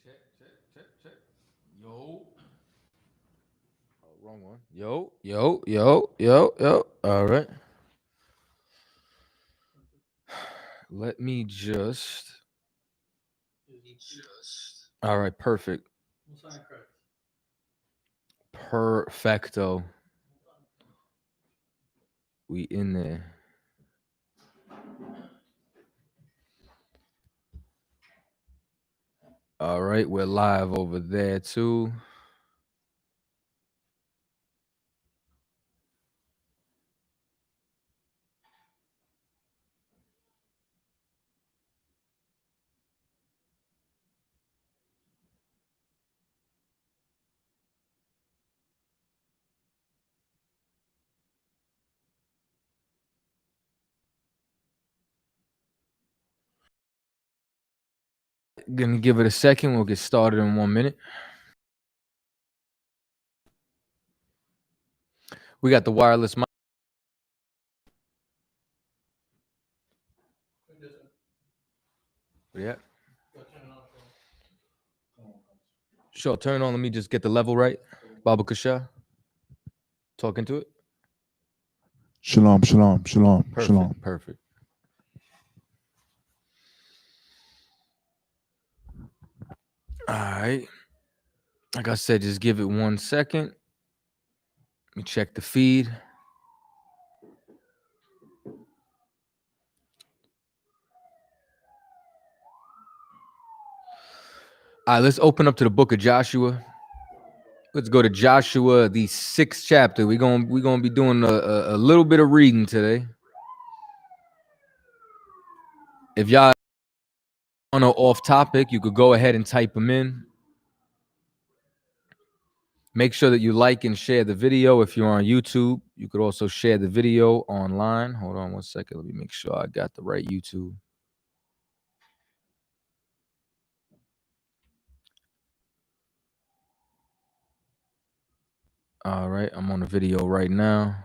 Check. Yo. Oh, wrong one. Yo. All right. Let me just. All right, perfect. Perfecto. We in there. All right, we're live over there too. Gonna give it a second. We'll get started in 1 minute. We got the wireless mic. Yeah. Sure, turn on. Let me just get the level right. Baba Kasha. Talking to it. Shalom. Perfect. All right. Like I said, just give it 1 second. Let me check the feed. All right, let's open up to the book of Joshua. Let's go to Joshua, the 6th chapter. We're gonna be doing a little bit of reading today. If y'all want to off topic, you could go ahead and type them in. Make sure that you like and share the video. If you're on YouTube, you could also share the video online. Hold on 1 second. Let me make sure I got the right YouTube. All right, I'm on the video right now.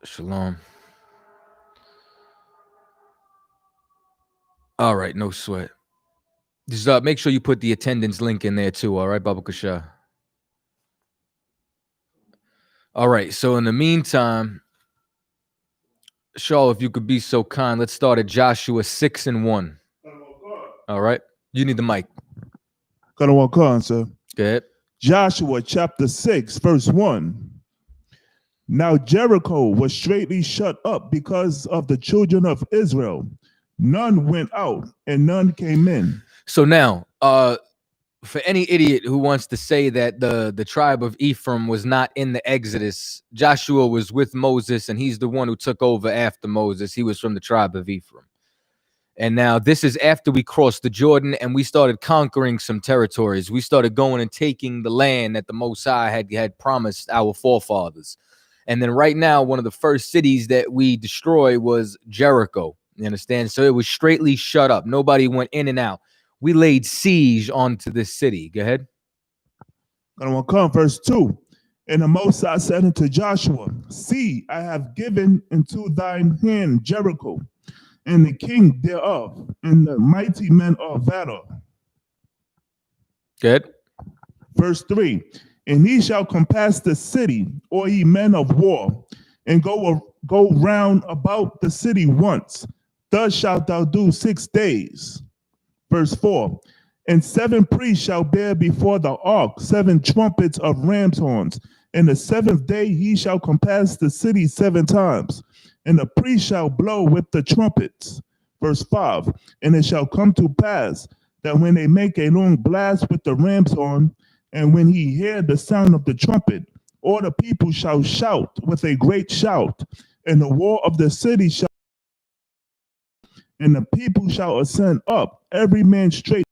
Shalom. All right, no sweat. Just make sure you put the attendance link in there too. All right, Baba Kasha. All right, so in the meantime, Shaw, if you could be so kind, let's start at Joshua 6 and 1. All right, you need the mic. Gonna walk on, sir. Go ahead. Joshua chapter 6, verse 1. Now Jericho was straightly shut up because of the children of Israel. None went out and none came in. So now, for any idiot who wants to say that the tribe of Ephraim was not in the Exodus, Joshua was with Moses and he's the one who took over after Moses. He was from the tribe of Ephraim. And now this is after we crossed the Jordan and we started conquering some territories. We started going and taking the land that the Most High had promised our forefathers. And then right now, one of the first cities that we destroyed was Jericho. You understand? So it was straightly shut up. Nobody went in and out. We laid siege onto this city. Go ahead. Gonna walk on, verse 2. And the Most High said unto Joshua, See, I have given into thine hand Jericho, and the king thereof, and the mighty men of valor. Good. Verse 3. And he shall compass the city, or ye men of war, and go round about the city once. Thus shalt thou do 6 days. Verse 4. And 7 priests shall bear before the ark 7 trumpets of ram's horns. And the 7th day he shall compass the city 7 times. And the priest shall blow with the trumpets. Verse 5. And it shall come to pass that when they make a long blast with the ram's horn, and when he hear the sound of the trumpet, all the people shall shout with a great shout, and the wall of the city shall, and the people shall ascend up, every man straight.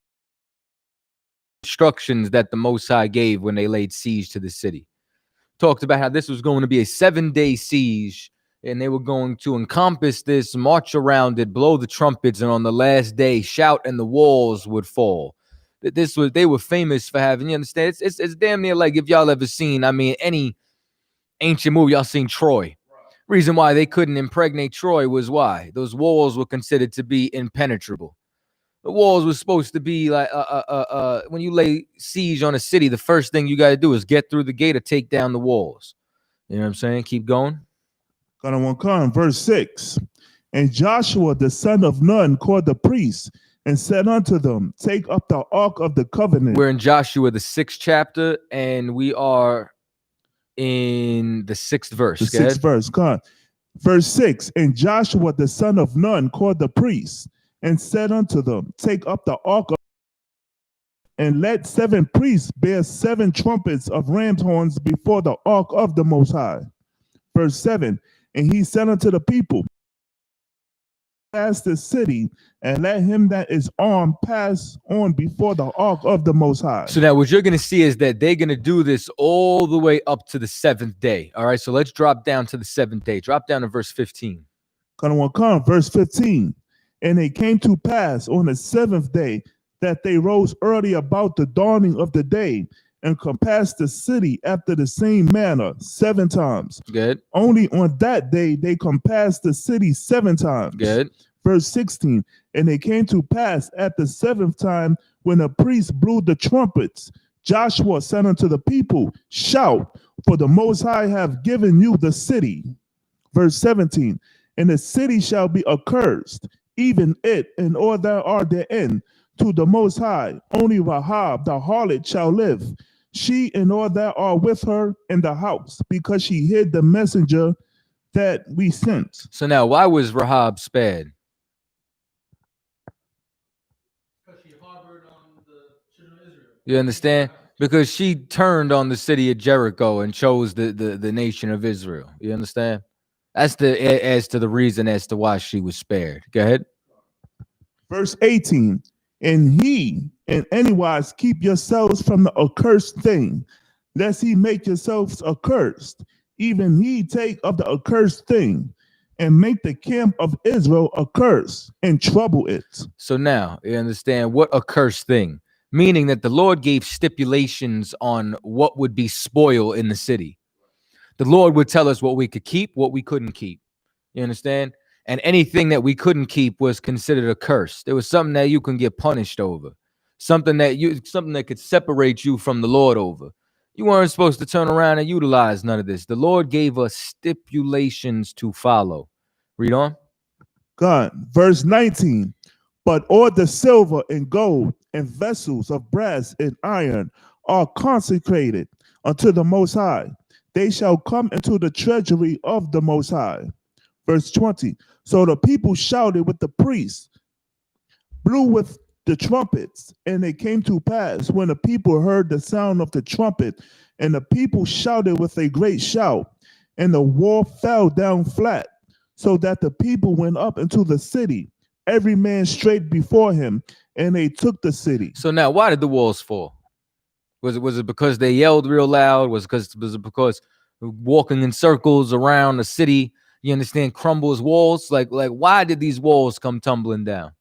Instructions that the Most High gave when they laid siege to the city. Talked about how this was going to be a 7-day siege, and they were going to encompass this, march around it, blow the trumpets, and on the last day, shout, and the walls would fall. They were famous for having, you understand? It's damn near like if y'all ever seen, I mean, any ancient movie, y'all seen Troy. Reason why they couldn't impregnate Troy was why those walls were considered to be impenetrable. The walls were supposed to be like when you lay siege on a city, the first thing you got to do is get through the gate or take down the walls. You know what I'm saying? Keep going. Verse 6. And Joshua the son of Nun called the priests and said unto them, take up the ark of the covenant. We're in Joshua, the 6th chapter, and we are in the 6th verse. The 6th verse. Verse 6. And Joshua the son of Nun called the priests and said unto them, take up the ark of, and let 7 priests bear 7 trumpets of ram's horns before the ark of the Most High. Verse 7. And he said unto the people, pass the city, and let him that is armed pass on before the ark of the Most High. So now what you're going to see is that they're going to do this all the way up to the 7th day. All right, so let's drop down to the 7th day. Drop down to verse 15. Verse 15. And it came to pass on the 7th day that they rose early about the dawning of the day and compassed the city after the same manner 7 times. Good. Only on that day they compassed the city 7 times. Good. Verse 16. And it came to pass at the 7th time when the priest blew the trumpets, Joshua said unto the people, shout, for the Most High have given you the city. Verse 17. And the city shall be accursed, even it and all that are therein, to the Most High. Only Rahab the harlot shall live, she and all that are with her in the house, because she hid the messenger that we sent. So now, why was Rahab spared? Because she harbored on the children of Israel. You understand? Because she turned on the city of Jericho and chose the nation of Israel. You understand? That's as to the reason as to why she was spared. Go ahead. Verse 18. And he in anywise keep yourselves from the accursed thing, lest he make yourselves accursed. Even he take of the accursed thing, and make the camp of Israel accursed and trouble it. So now you understand what accursed thing, meaning that the Lord gave stipulations on what would be spoil in the city. The Lord would tell us what we could keep, what we couldn't keep. You understand? And anything that we couldn't keep was considered a curse. There was something that you can get punished over, something that could separate you from the Lord over. You weren't supposed to turn around and utilize none of this. The Lord gave us stipulations to follow. Read on. God, verse 19. But all the silver and gold and vessels of brass and iron are consecrated unto the Most High. They shall come into the treasury of the Most High. Verse 20. So the people shouted with the priests, blew with the trumpets, and it came to pass when the people heard the sound of the trumpet, and the people shouted with a great shout, and the wall fell down flat, so that the people went up into the city, every man straight before him, and they took the city. So now, why did the walls fall? Was it because they yelled real loud? Was it because walking in circles around the city, you understand, crumbles walls? Like why did these walls come tumbling down?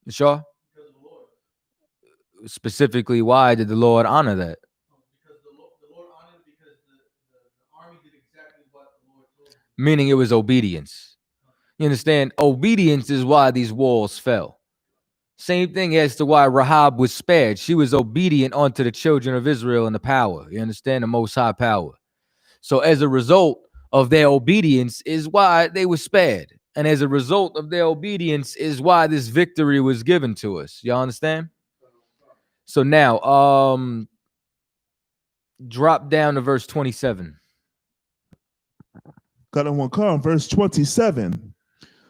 You sure? Because of the Lord. Specifically, why did the Lord honor that? Because the Lord honored it because the army did exactly what the Lord told them. Meaning it was obedience. You understand? Obedience is why these walls fell. Same thing as to why Rahab was spared. She was obedient unto the children of Israel and the power. You understand? The Most High power. So as a result of their obedience is why they were spared. And as a result of their obedience is why this victory was given to us. Y'all understand? So now, drop down to verse 27. Got one come, verse 27.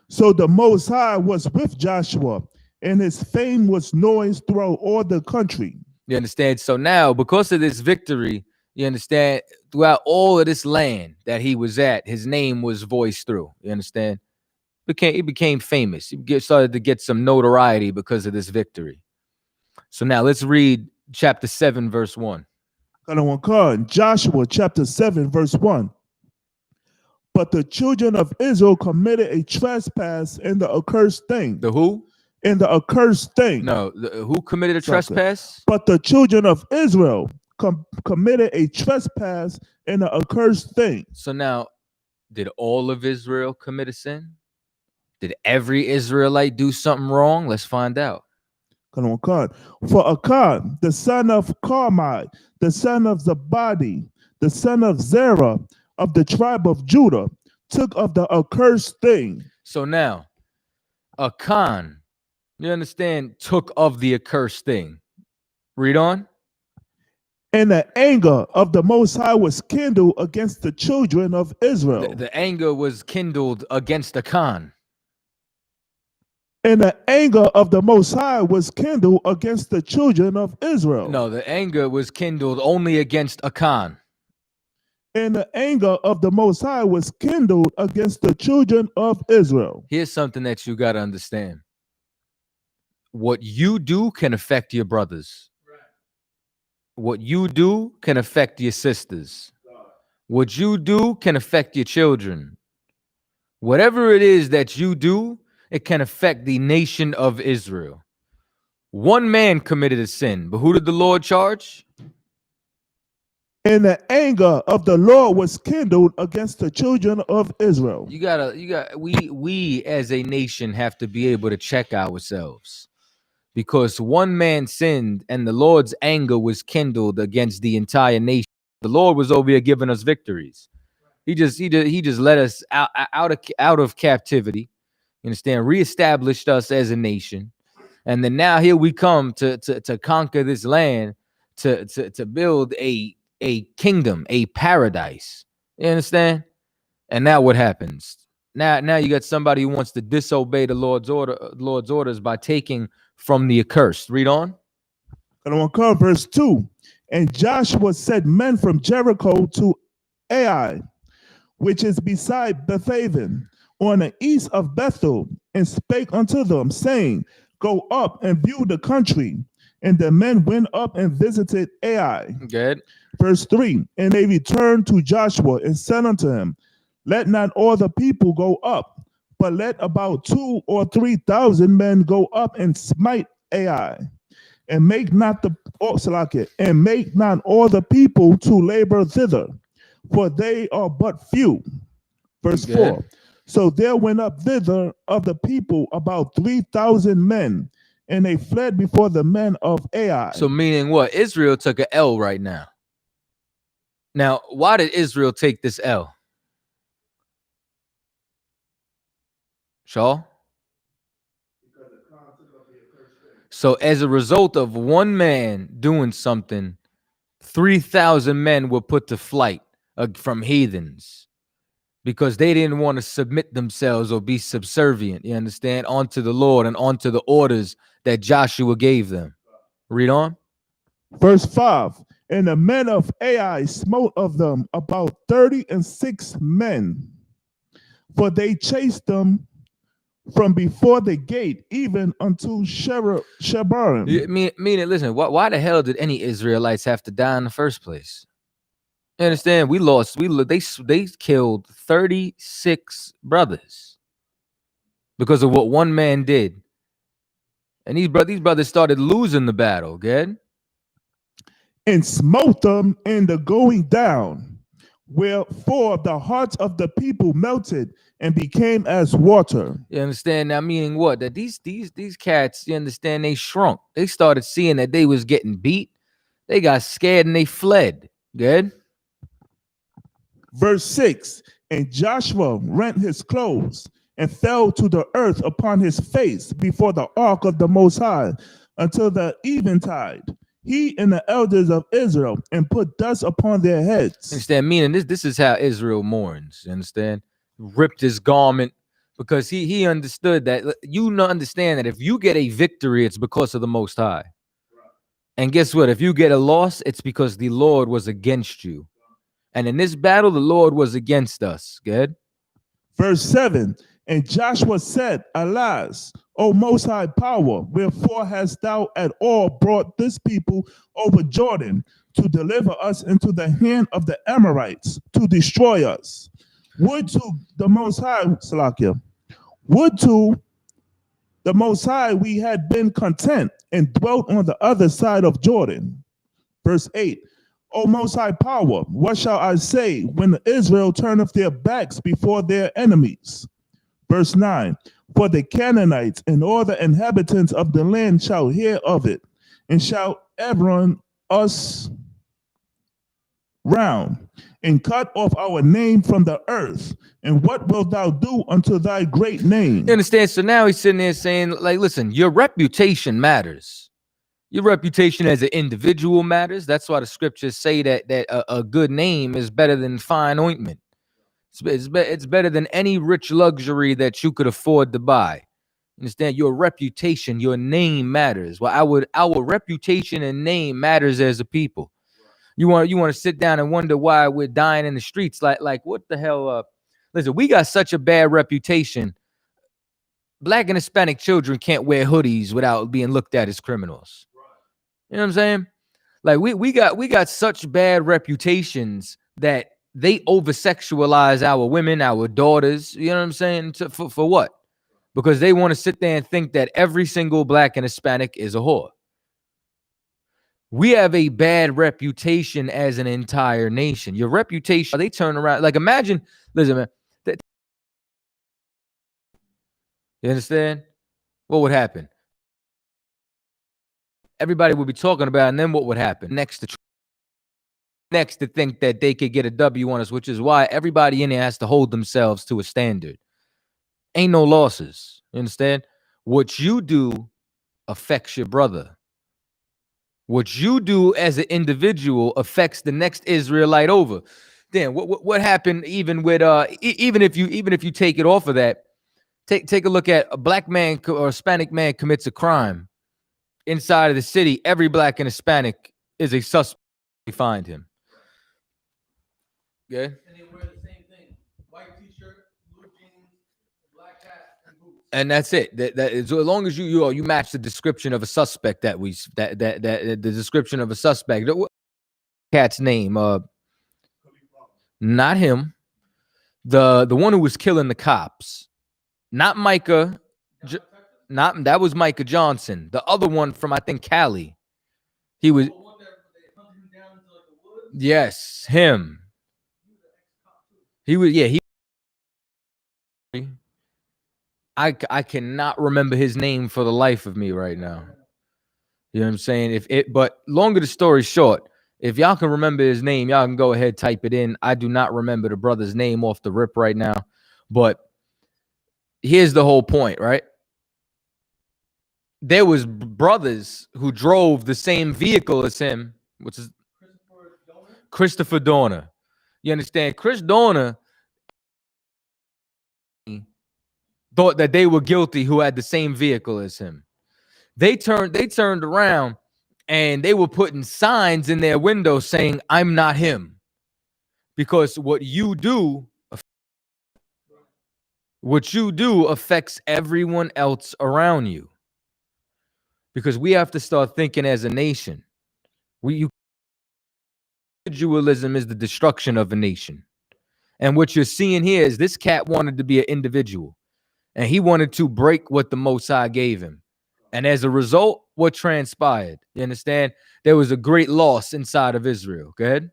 So the Most High was with Joshua, and his fame was noised throughout all the country. You understand? So now, because of this victory, you understand, throughout all of this land that he was at, his name was voiced through. You understand? He became famous. He started to get some notoriety because of this victory. So now let's read chapter 7, verse 1. Joshua chapter 7, verse 1. But the children of Israel committed a trespass in the accursed thing. The who? In the accursed thing. No, who committed a trespass? But the children of Israel committed a trespass in the accursed thing. So now, Did all of Israel commit a sin? Did every Israelite do something wrong? Let's find out. Come on, Akkad. For Akkad, the son of Carmi, the son of Zabadi, the son of Zerah, of the tribe of Judah, took of the accursed thing. So now, Achan, you understand, took of the accursed thing. Read on. And the anger of the Most High was kindled against the children of Israel. The anger was kindled against Achan. And the anger of the Most High was kindled against the children of Israel. No, the anger was kindled only against Achan. And the anger of the Most High was kindled against the children of Israel. Here's something that you got to understand. What you do can affect your brothers. What you do can affect your sisters. What you do can affect your children. Whatever it is that you do, it can affect the nation of Israel. One man committed a sin, but who did the Lord charge? And the anger of the Lord was kindled against the children of Israel. We as a nation have to be able to check ourselves, because one man sinned and the Lord's anger was kindled against the entire nation. The Lord was over here giving us victories. He just let us out of captivity. You understand? Reestablished us as a nation. And then now here we come to conquer this land, to build a kingdom, a paradise. You understand? And now what happens? Now you got somebody who wants to disobey the Lord's orders by taking from the accursed. Read on. Verse 2. And Joshua sent men from Jericho to Ai, which is beside Bethaven, on the east of Bethel, and spake unto them, saying, Go up and view the country. And the men went up and visited Ai. Good. Verse 3. And they returned to Joshua and said unto him, Let not all the people go up, but let about 2,000 or 3,000 men go up and smite Ai. And make not all the people to labor thither, for they are but few. Verse 4. So there went up thither of the people about 3,000 men, and they fled before the men of Ai. So meaning what? Israel took an L right now. Now, why did Israel take this L? Shaw? So as a result of one man doing something, 3,000 men were put to flight from heathens, because they didn't want to submit themselves or be subservient, you understand, onto the Lord and onto the orders that Joshua gave them. Read on. Verse 5. And the men of Ai smote of them about 36 men, for they chased them from before the gate even unto Shebarim. Meaning, listen, why the hell did any Israelites have to die in the first place? You understand? They killed 36 brothers because of what one man did. And these brothers started losing the battle, good? And smote them in the going down, wherefore the hearts of the people melted and became as water. You understand? Now, meaning what? That these cats, you understand, they shrunk. They started seeing that they was getting beat. They got scared and they fled. Good? Verse 6. And Joshua rent his clothes and fell to the earth upon his face before the ark of the Most High until the eventide, he and the elders of Israel, and put dust upon their heads. Understand? Meaning this is how Israel mourns. You understand? Ripped his garment, because he understood that. You understand that if you get a victory, it's because of the Most High. And guess what? If you get a loss, it's because the Lord was against you. And in this battle, the Lord was against us. Good? Verse 7. And Joshua said, Alas, O Most High Power, wherefore hast thou at all brought this people over Jordan to deliver us into the hand of the Amorites, to destroy us? Would to the Most High, Salakia, would to the Most High we had been content and dwelt on the other side of Jordan. Verse 8. O Most High Power, what shall I say when Israel turneth their backs before their enemies? Verse 9, for the Canaanites and all the inhabitants of the land shall hear of it, and shall run us round, and cut off our name from the earth. And what wilt thou do unto thy great name? You understand? So now he's sitting there saying, like, listen, your reputation matters. Your reputation as an individual matters. That's why the scriptures say that a good name is better than fine ointment. It's better than any rich luxury that you could afford to buy. Understand? Your reputation, your name matters. Well, our reputation and name matters as a people. You want to sit down and wonder why we're dying in the streets? Like what the hell? Listen, we got such a bad reputation. Black and Hispanic children can't wear hoodies without being looked at as criminals. You know what I'm saying? Like we got such bad reputations that they over-sexualize our women, our daughters. You know what I'm saying? For what? Because they want to sit there and think that every single Black and Hispanic is a whore. We have a bad reputation as an entire nation. Your reputation, they turn around. Like imagine, listen, man. You understand? What would happen? Everybody would be talking about it, and then what would happen? Next to think that they could get a W on us, which is why everybody in there has to hold themselves to a standard. Ain't no losses. You understand? What you do affects your brother. What you do as an individual affects the next Israelite over. Then what happened even with even if you take it off of that, take a look at a Black man or Hispanic man commits a crime inside of the city. Every Black and Hispanic is a suspect. We find him. Yeah. And they wear the same thing: white t-shirt, blue jeans, black hat, and boots. And that's it. That is, as long as you match the description of a suspect that the description of a suspect. Cat's name, not him. The one who was killing the cops, not Micah. Not that was Micah Johnson. The other one from I think Cali. He was. The one that they hunted him down into like the woods. Yes, him. He was. Yeah, he. I cannot remember his name for the life of me right now. You know what I'm saying? But longer the story short, if y'all can remember his name, y'all can go ahead, type it in. I do not remember the brother's name off the rip right now, but here's the whole point, right? There was brothers who drove the same vehicle as him, which is Christopher Dorner. You understand? Chris Dorner thought that they were guilty who had the same vehicle as him. They turned around and they were putting signs in their windows saying, "I'm not him." Because what you do affects everyone else around you. Because we have to start thinking as a nation. Individualism is the destruction of a nation. And what you're seeing here is this cat wanted to be an individual. And he wanted to break what the Most High gave him. And as a result, what transpired? You understand? There was a great loss inside of Israel. Go ahead.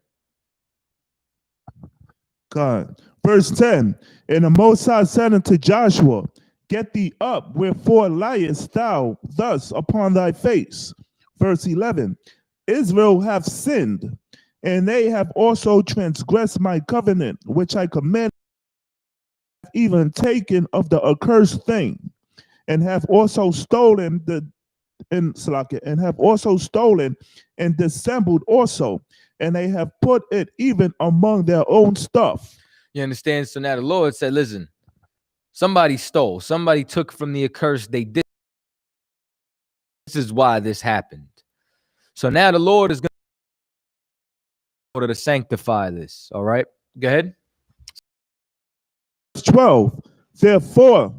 God. Verse 10, and the Most High said unto Joshua, get thee up, wherefore liest thou thus upon thy face? Verse 11, Israel hath sinned, and they have also transgressed my covenant, which I command, even taken of the accursed thing, and have also stolen and dissembled also, and they have put it even among their own stuff. You understand? So now the Lord said, listen, somebody stole, somebody took from the accursed. They did. This is why this happened. So now the Lord is going to sanctify this. All right, go ahead. 12, therefore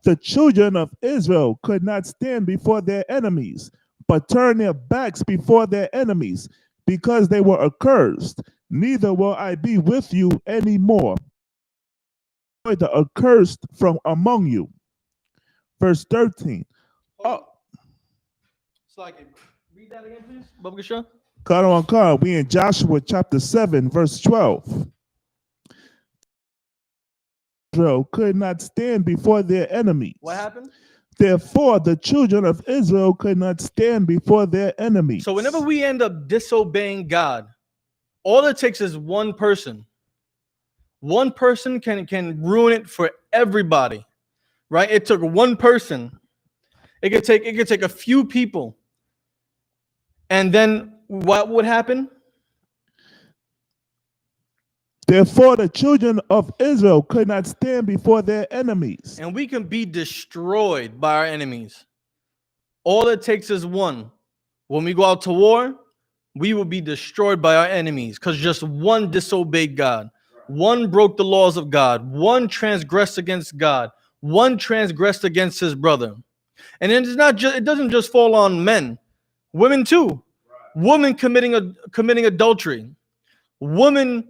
the children of Israel could not stand before their enemies, but turned their backs before their enemies, because they were accursed. Neither will I be with you anymore. The accursed from among you. Verse 13. So I can read that again, please, Bubba Shaw? We in Joshua chapter 7, verse 12. Israel could not stand before their enemies. What happened? Therefore, the children of Israel could not stand before their enemies. So whenever we end up disobeying God, all it takes is one person. One person can ruin it for everybody, right? It took one person. It could take a few people. And then what would happen? Therefore, the children of Israel could not stand before their enemies. And we can be destroyed by our enemies. All it takes is one. When we go out to war, we will be destroyed by our enemies because just one disobeyed God. One broke the laws of God. One transgressed against God. One transgressed against his brother. And it doesn't just fall on men. Women too. Woman committing adultery. A woman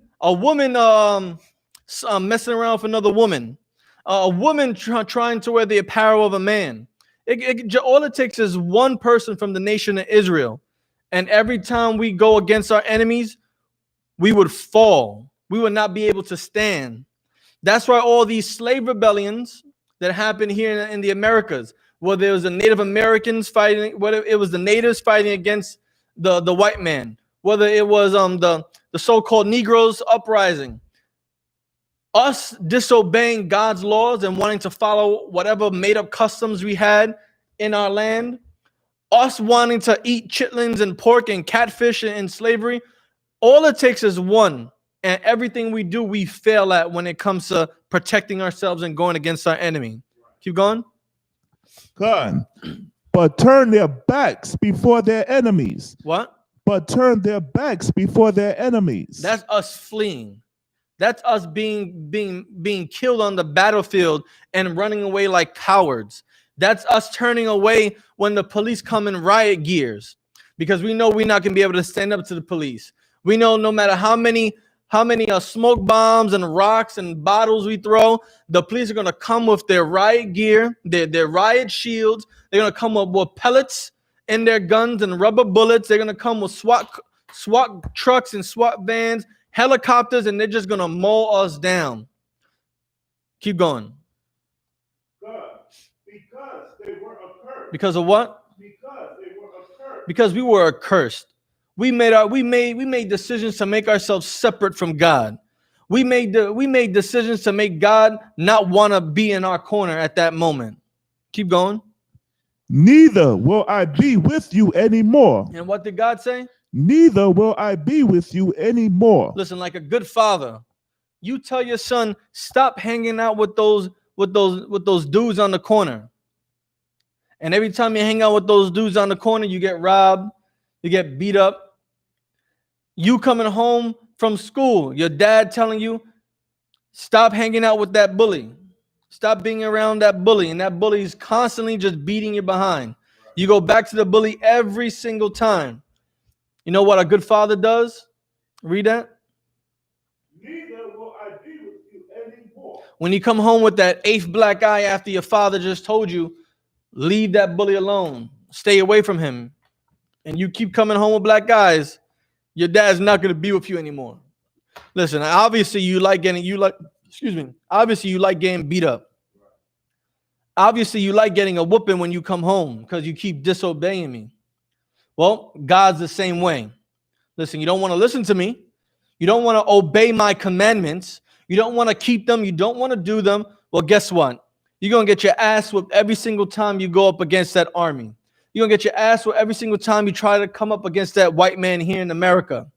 messing around with another woman. A woman trying to wear the apparel of a man. All it takes is one person from the nation of Israel. And every time we go against our enemies, we would fall. We would not be able to stand. That's why all these slave rebellions that happened here in the Americas, whether it was the Native Americans fighting, whether it was the natives fighting against the white man, whether it was the so-called Negroes uprising, us disobeying God's laws and wanting to follow whatever made-up customs we had in our land, us wanting to eat chitlins and pork and catfish and slavery, all it takes is one. And everything we do, we fail at when it comes to protecting ourselves and going against our enemy. Keep going. God. But turn their backs before their enemies. What? But turn their backs before their enemies. That's us fleeing. That's us being killed on the battlefield and running away like cowards. That's us turning away when the police come in riot gears, because we know we're not going to be able to stand up to the police. We know no matter how many smoke bombs and rocks and bottles we throw, the police are going to come with their riot gear, their riot shields. They're going to come up with pellets in their guns and rubber bullets. They're going to come with SWAT trucks and SWAT vans, helicopters, and they're just going to mow us down. Keep going. Because they were accursed. Because of what? Because they were accursed. Because we were accursed. We made decisions to make ourselves separate from God. We made decisions to make God not want to be in our corner at that moment. Keep going. Neither will I be with you anymore. And what did God say? Neither will I be with you anymore. Listen, like a good father, you tell your son, stop hanging out with those dudes on the corner. And every time you hang out with those dudes on the corner, you get robbed, you get beat up. You coming home from school, your dad telling you, stop hanging out with that bully. Stop being around that bully. And that bully is constantly just beating you behind. You go back to the bully every single time. You know what a good father does? Read that. Neither will I be with you anymore. When you come home with that eighth black eye after your father just told you, leave that bully alone. Stay away from him. And you keep coming home with black eyes, your dad's not going to be with you anymore. Listen, obviously you like getting beat up. Obviously you like getting a whooping when you come home because you keep disobeying me. Well, God's the same way. Listen, you don't want to listen to me. You don't want to obey my commandments. You don't want to keep them. You don't want to do them. Well, guess what? You're going to get your ass whooped every single time you go up against that army. You're going to get your ass whooped every single time you try to come up against that white man here in America.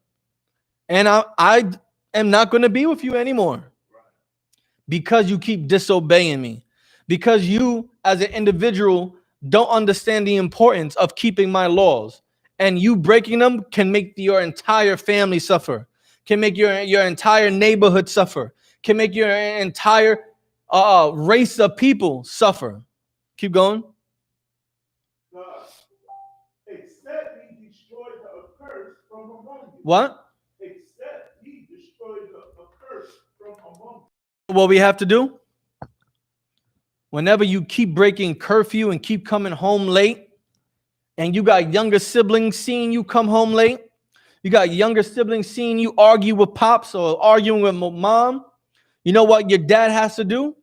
And I am not going to be with you anymore because you keep disobeying me. Because you, as an individual, don't understand the importance of keeping my laws. And you breaking them can make your entire family suffer, can make your entire neighborhood suffer, can make your entire race of people suffer. Keep going. Except he destroyed the accursed from among you. What? Except he destroyed the accursed from among you. What we have to do? Whenever you keep breaking curfew and keep coming home late, and you got younger siblings seeing you come home late, You got younger siblings seeing you argue with pops or arguing with mom. You know what your dad has to do?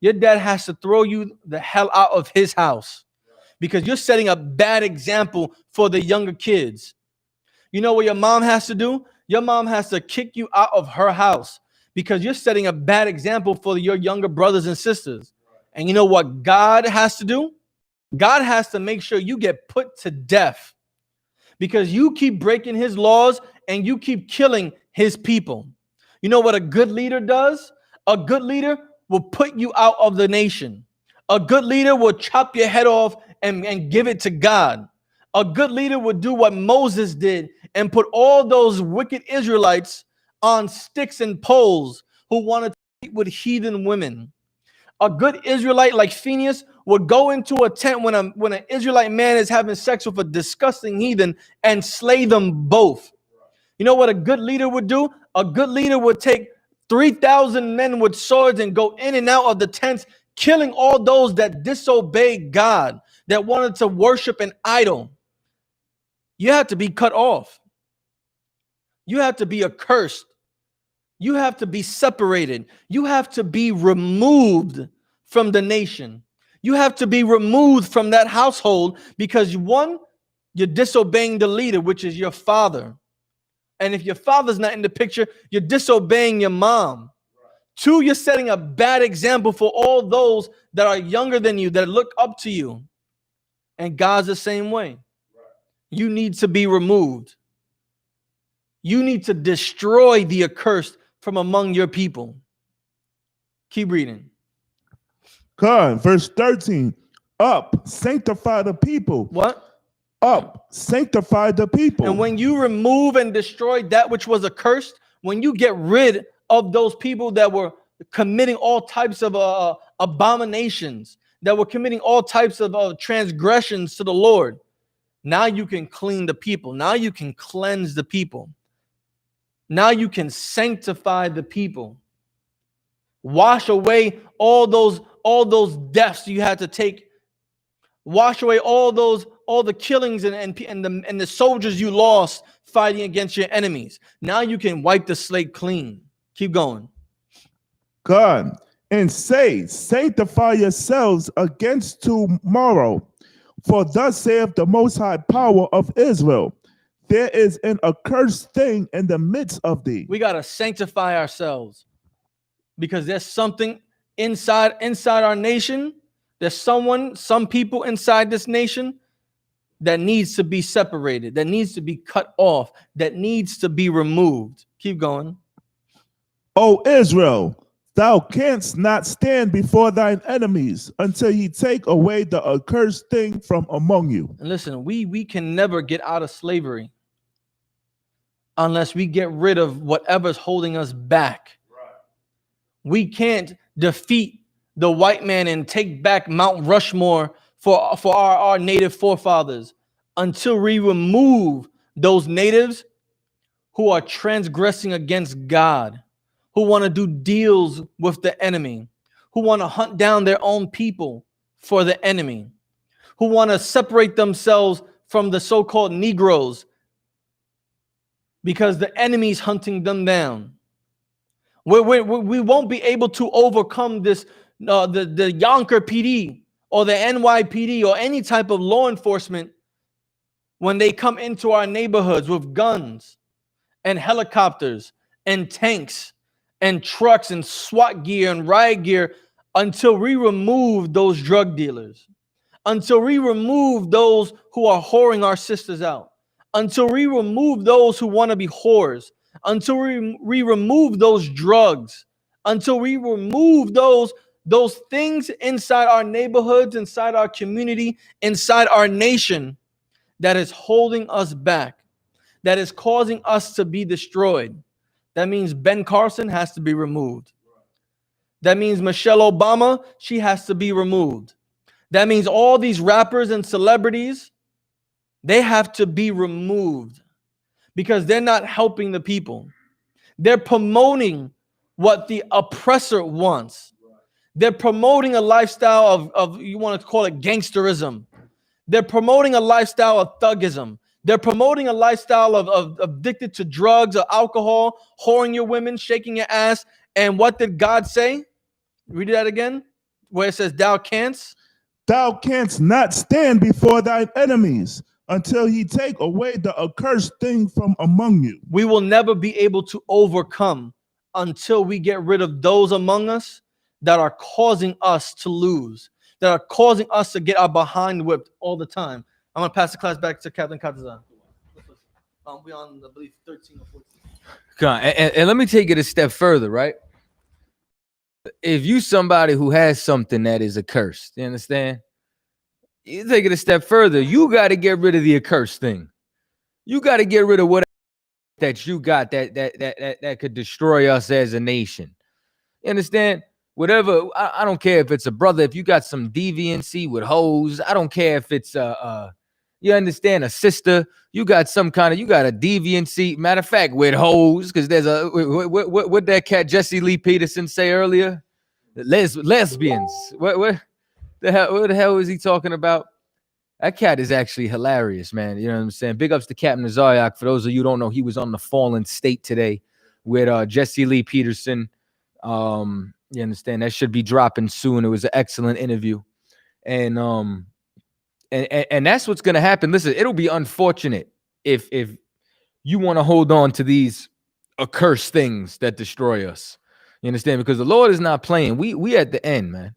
Your dad has to throw you the hell out of his house because you're setting a bad example for the younger kids. You know what your mom has to do? Your mom has to kick you out of her house because you're setting a bad example for your younger brothers and sisters. And you know what God has to do? God has to make sure you get put to death because you keep breaking his laws and you keep killing his people. You know what a good leader does? A good leader will put you out of the nation. A good leader will chop your head off and give it to God. A good leader would do what Moses did and put all those wicked Israelites on sticks and poles who wanted to sleep with heathen women. A good Israelite like Phineas would go into a tent when an Israelite man is having sex with a disgusting heathen and slay them both. You know what a good leader would do? A good leader would take 3,000 men with swords and go in and out of the tents, killing all those that disobeyed God, that wanted to worship an idol. You have to be cut off. You have to be accursed. You have to be separated. You have to be removed from the nation. You have to be removed from that household because one, you're disobeying the leader, which is your father. And if your father's not in the picture, you're disobeying your mom. Two, you're setting a bad example for all those that are younger than you, that look up to you. And God's the same way. You need to be removed. You need to destroy the accursed from among your people. Keep reading. God, verse 13. Up, sanctify the people. What? Up, sanctify the people. And when you remove and destroy that which was accursed, when you get rid of those people that were committing all types of abominations, that were committing all types of transgressions to the Lord, now you can clean the people. Now you can cleanse the people. Now you can sanctify the people. Wash away all those deaths you had to take. Wash away all the killings and the soldiers you lost fighting against your enemies. Now you can wipe the slate clean. Keep going. God, and say, sanctify yourselves against tomorrow. For thus saith the Most High Power of Israel, there is an accursed thing in the midst of thee. We got to sanctify ourselves because there's something inside our nation. There's some people inside this nation that needs to be separated, that needs to be cut off, that needs to be removed. Keep going. O Israel, thou canst not stand before thine enemies until he take away the accursed thing from among you. And listen, we can never get out of slavery unless we get rid of whatever's holding us back. Right. We can't defeat the white man and take back Mount Rushmore for our native forefathers until we remove those natives who are transgressing against God, who want to do deals with the enemy, who want to hunt down their own people for the enemy, who want to separate themselves from the so-called Negroes because the enemy's hunting them down. We won't be able to overcome this, the Yonker PD or the NYPD or any type of law enforcement when they come into our neighborhoods with guns and helicopters and tanks and trucks and SWAT gear and riot gear until we remove those drug dealers, until we remove those who are whoring our sisters out, until we remove those who want to be whores, until we remove those drugs, until we remove those things inside our neighborhoods, inside our community, inside our nation that is holding us back, that is causing us to be destroyed. That means Ben Carson has to be removed. That means Michelle Obama, she has to be removed. That means all these rappers and celebrities, they have to be removed because they're not helping the people. They're promoting what the oppressor wants. They're promoting a lifestyle of you want to call it gangsterism. They're promoting a lifestyle of thuggism. They're promoting a lifestyle of addicted to drugs or alcohol, whoring your women, shaking your ass. And what did God say? Read that again, where it says, thou canst. Thou canst not stand before thine enemies until he take away the accursed thing from among you. We will never be able to overcome until we get rid of those among us that are causing us to lose, that are causing us to get our behind whipped all the time. I'm going to pass the class back to Captain Katazan. We're on, I believe, 13 or 14. And let me take it a step further, right? If you somebody who has something that is accursed, you understand? You take it a step further. You got to get rid of the accursed thing. You got to get rid of what that you got that could destroy us as a nation. You understand? Whatever. I don't care if it's a brother. If you got some deviancy with hoes, I don't care if it's you understand, a sister. You got some kind of, you got a deviancy. Matter of fact, with hoes, because there's a what that cat Jesse Lee Peterson say earlier? Lesbians. What the hell is he talking about? That cat is actually hilarious, man. You know what I'm saying? Big ups to Captain Zaryak. For those of you who don't know, he was on the Fallen State today with Jesse Lee Peterson. You understand? That should be dropping soon. It was an excellent interview. And that's what's gonna happen. Listen, it'll be unfortunate if you want to hold on to these accursed things that destroy us. You understand? Because the Lord is not playing. We at the end, man.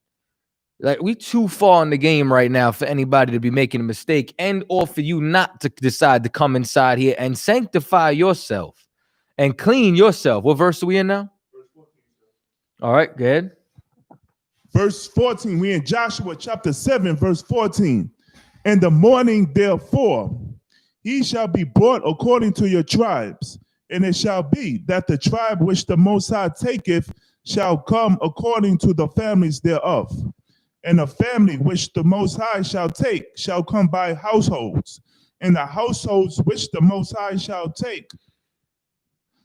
Like, we too far in the game right now for anybody to be making a mistake, and or for you not to decide to come inside here and sanctify yourself and clean yourself. What verse are we in now? All right, go ahead. Verse 14, we in Joshua chapter 7, verse 14. In the morning, therefore, he shall be brought according to your tribes, and it shall be that the tribe which the Most High taketh shall come according to the families thereof. And the family which the Most High shall take shall come by households, and the households which the Most High shall take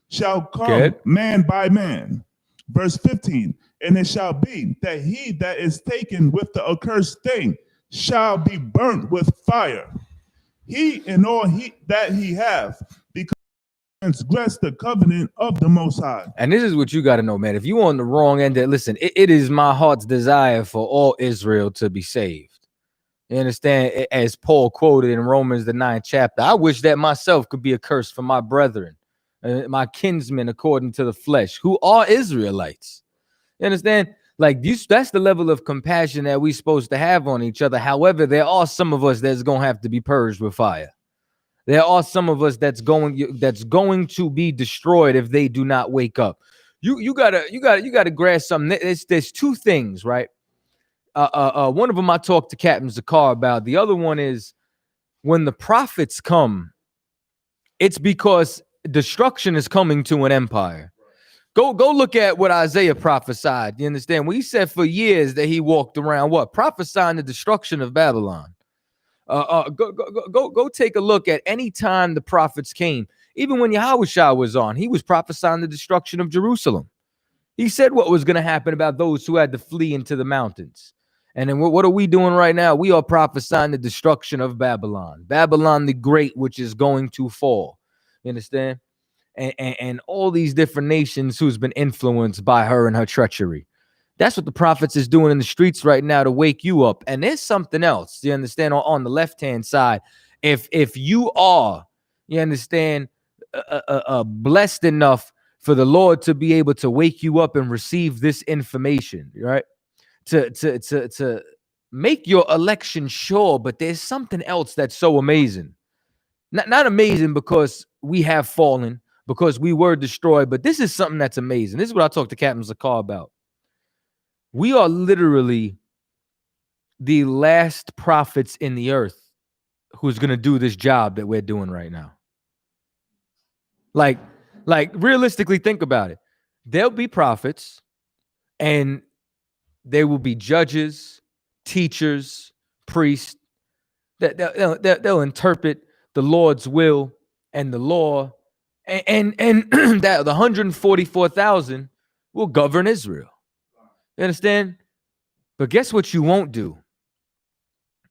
shall come man by man. Verse 15, and it shall be that he that is taken with the accursed thing shall be burnt with fire, he and all that he have, because he transgressed the covenant of the Most High. And this is what you got to know, man. If you on the wrong end, listen, it is my heart's desire for all Israel to be saved. You understand? As Paul quoted in Romans, the 9th chapter, I wish that myself could be a curse for my brethren, my kinsmen according to the flesh, who are Israelites. You understand? Like, that's the level of compassion that we're supposed to have on each other. However, there are some of us that's going to have to be purged with fire. There are some of us that's going to be destroyed if they do not wake up. You gotta grasp something. There's two things, right? One of them I talked to Captain Zakar about. The other one is when the prophets come, it's because destruction is coming to an empire. Go look at what Isaiah prophesied. You understand? When he said for years that he walked around prophesying the destruction of Babylon. Go take a look at any time the prophets came. Even when Yahushua was on, he was prophesying the destruction of Jerusalem. He said what was going to happen about those who had to flee into the mountains. And then what are we doing right now? We are prophesying the destruction of Babylon. Babylon the Great, which is going to fall. You understand? And all these different nations who's been influenced by her and her treachery. That's what the prophets is doing in the streets right now to wake you up. And there's something else, you understand, on the left-hand side. If you are, you understand, blessed enough for the Lord to be able to wake you up and receive this information, right? To make your election sure, but there's something else that's so amazing. Not amazing because we have fallen, because we were destroyed, but this is something that's amazing. This is what I talked to Captain Zakar about. We are literally the last prophets in the earth who's going to do this job that we're doing right now. Like realistically, think about it. There'll be prophets and there will be judges, teachers, priests that they'll interpret the Lord's will and the law, and that the 144,000 will govern Israel. You understand? But guess what you won't do?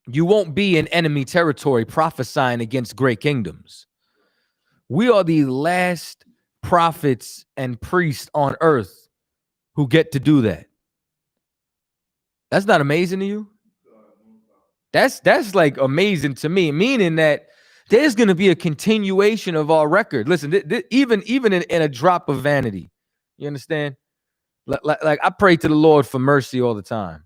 You won't be in enemy territory prophesying against great kingdoms. We are the last prophets and priests on earth who get to do that. That's not amazing to you? That's like amazing to me, meaning that there's going to be a continuation of our record. Listen, even in a drop of vanity, you understand? Like I pray to the Lord for mercy all the time.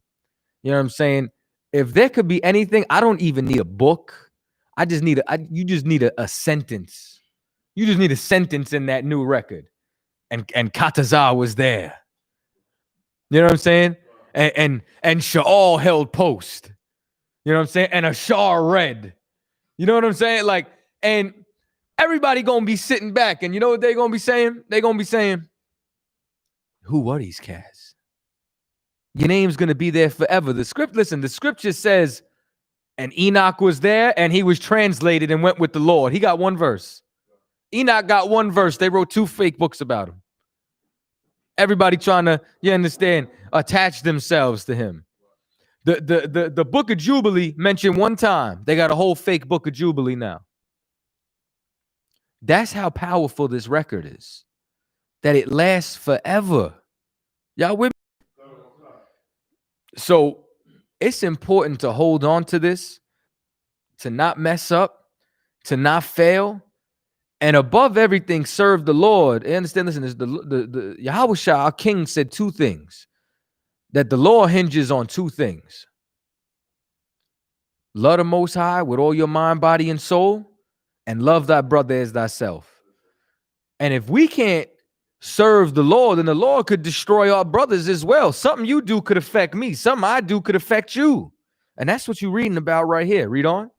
You know what I'm saying? If there could be anything, I don't even need a book. I just need you just need a sentence. You just need a sentence in that new record. And Katazar was there. You know what I'm saying? And Sha'al held post. You know what I'm saying? And Ashar read. You know what I'm saying? Like, and everybody gonna be sitting back, and you know what they're gonna be saying? They're gonna be saying, who are these cats? Your name's gonna be there forever. The scripture says, and Enoch was there, and he was translated and went with the Lord. He got one verse. Enoch got one verse. They wrote 2 fake books about him. Everybody trying to, you understand, attach themselves to him. The book of Jubilee mentioned one time. They got a whole fake book of Jubilee now. That's how powerful this record is. That it lasts forever. Y'all with me? So it's important to hold on to this, to not mess up, to not fail, and above everything, serve the Lord. And understand, listen, the Yahweh, our King, said 2 things. That the law hinges on 2 things. Love the Most High with all your mind, body, and soul, and love thy brother as thyself. And if we can't serve the Lord, then the Lord could destroy our brothers as well. Something you do could affect me. Something I do could affect you. And that's what you're reading about right here. Read on.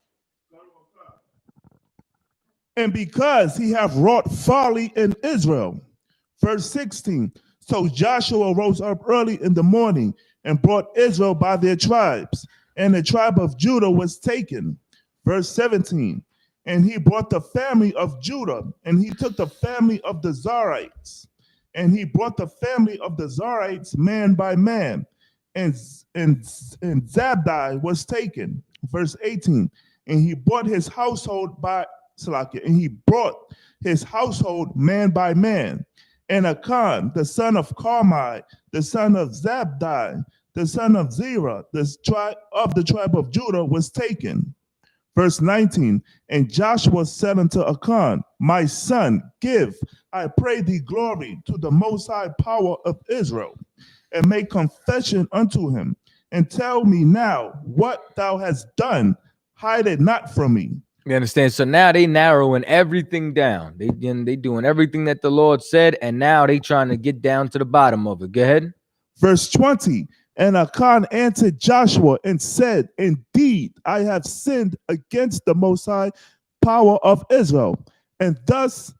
And because he hath wrought folly in Israel. Verse 16. So Joshua rose up early in the morning and brought Israel by their tribes. And the tribe of Judah was taken. Verse 17. And he brought the family of Judah, and he took the family of the Zarites. And he brought the family of the Zarites man by man. And Zabdi was taken. Verse 18. And he brought his household by Salakia, and he brought his household man by man. And Achan, the son of Carmi, the son of Zabdi, the son of Zerah, the tribe of Judah, was taken. Verse 19, and Joshua said unto Achan, my son, give, I pray thee, glory to the Most High power of Israel, and make confession unto him, and tell me now what thou hast done, hide it not from me. You understand? So now they narrowing everything down. They doing everything that the Lord said, and now they trying to get down to the bottom of it. Go ahead. Verse 20, and Achan answered Joshua and said, indeed, I have sinned against the Most High power of Israel, and thus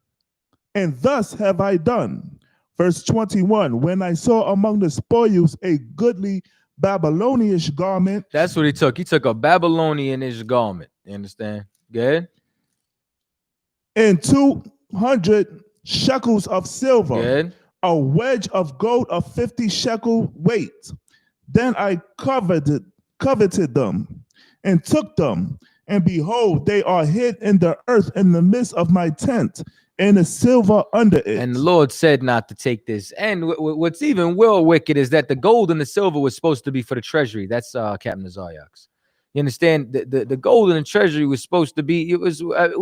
have I done. Verse 21, when I saw among the spoils a goodly Babylonish garment. That's what he took. He took a Babylonianish garment. You understand? Good. And 200 shekels of silver. Good. A wedge of gold of 50 shekel weight. Then I coveted them and took them, and behold, they are hid in the earth in the midst of my tent, and the silver under it. And the Lord said not to take this. And what's even more wicked is that the gold and the silver was supposed to be for the treasury. That's Captain Azariax. You understand? The gold and the treasury was supposed to be, it was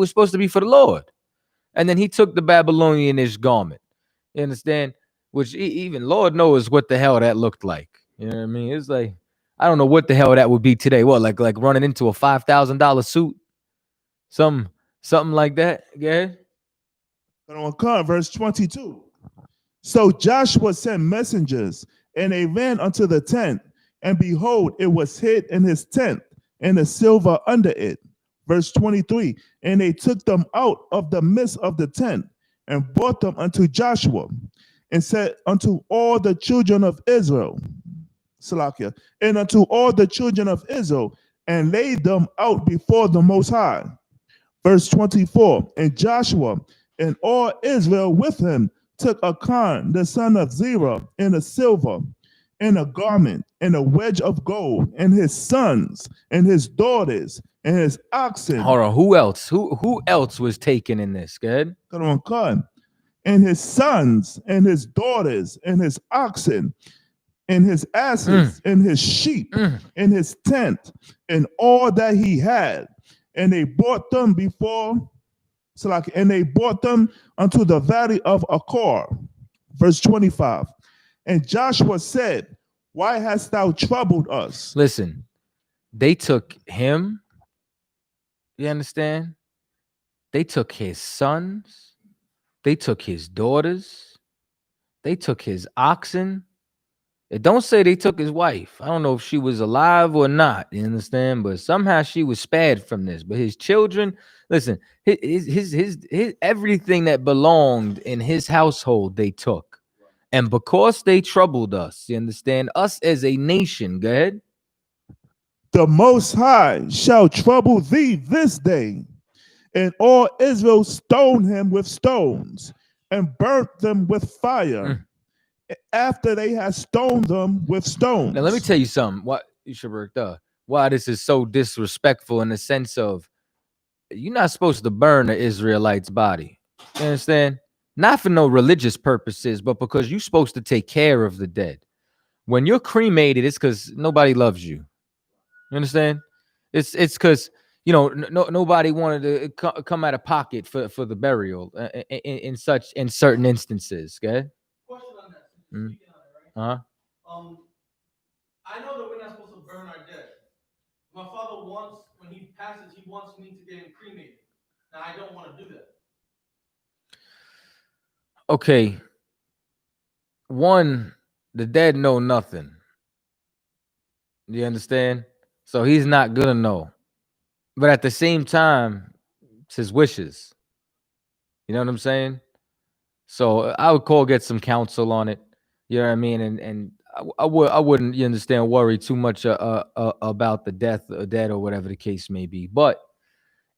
supposed to be for the Lord. And then he took the Babylonianish garment. You understand? Which even Lord knows what the hell that looked like. You know what I mean? It's like, I don't know what the hell that would be today. What, like running into a $5,000 suit? Something like that. Yeah. Verse 22. So Joshua sent messengers, and they ran unto the tent, and behold, it was hid in his tent, and the silver under it. Verse 23. And they took them out of the midst of the tent, and brought them unto Joshua, and said unto all the children of Israel, Salakia, and unto all the children of Israel, and laid them out before the Most High. Verse 24, and Joshua and all Israel with him took Achan, the son of Zerah, and the silver, and a garment, and a wedge of gold, and his sons, and his daughters, and his oxen. Hold on. Who else? Who else was taken in this? Good. Come on, God. And his sons, and his daughters, and his oxen, and his asses, and his sheep, and his tent, and all that he had. And they brought them and they brought them unto the valley of Achor. Verse 25. And Joshua said, why hast thou troubled us? Listen, they took him. You understand? They took his sons. They took his daughters. They took his oxen. It don't say they took his wife. I don't know if she was alive or not. You understand? But somehow she was spared from this. But his children, listen, his everything that belonged in his household, they took. And because they troubled us, you understand? Us as a nation, go ahead. The Most High shall trouble thee this day. And all Israel stoned him with stones and burnt them with fire. After they had stoned them with stones. Now, let me tell you something. Why this is so disrespectful in the sense of you're not supposed to burn the Israelites' body. You understand? Not for no religious purposes, but because you're supposed to take care of the dead. When you're cremated, it's because nobody loves you. You understand? It's because nobody wanted to come out of pocket for the burial in certain instances. Okay. Question on that. Mm. Speaking on it, right? Uh-huh. I know that we're not supposed to burn our dead. My father wants, when he passes, he wants me to get him cremated. Now I don't want to do that. Okay. One, the dead know nothing. You understand? So he's not gonna know. But at the same time, it's his wishes. You know what I'm saying? So I would get some counsel on it. You know what I mean? And I wouldn't, you understand, worry too much about the death or dead or whatever the case may be. But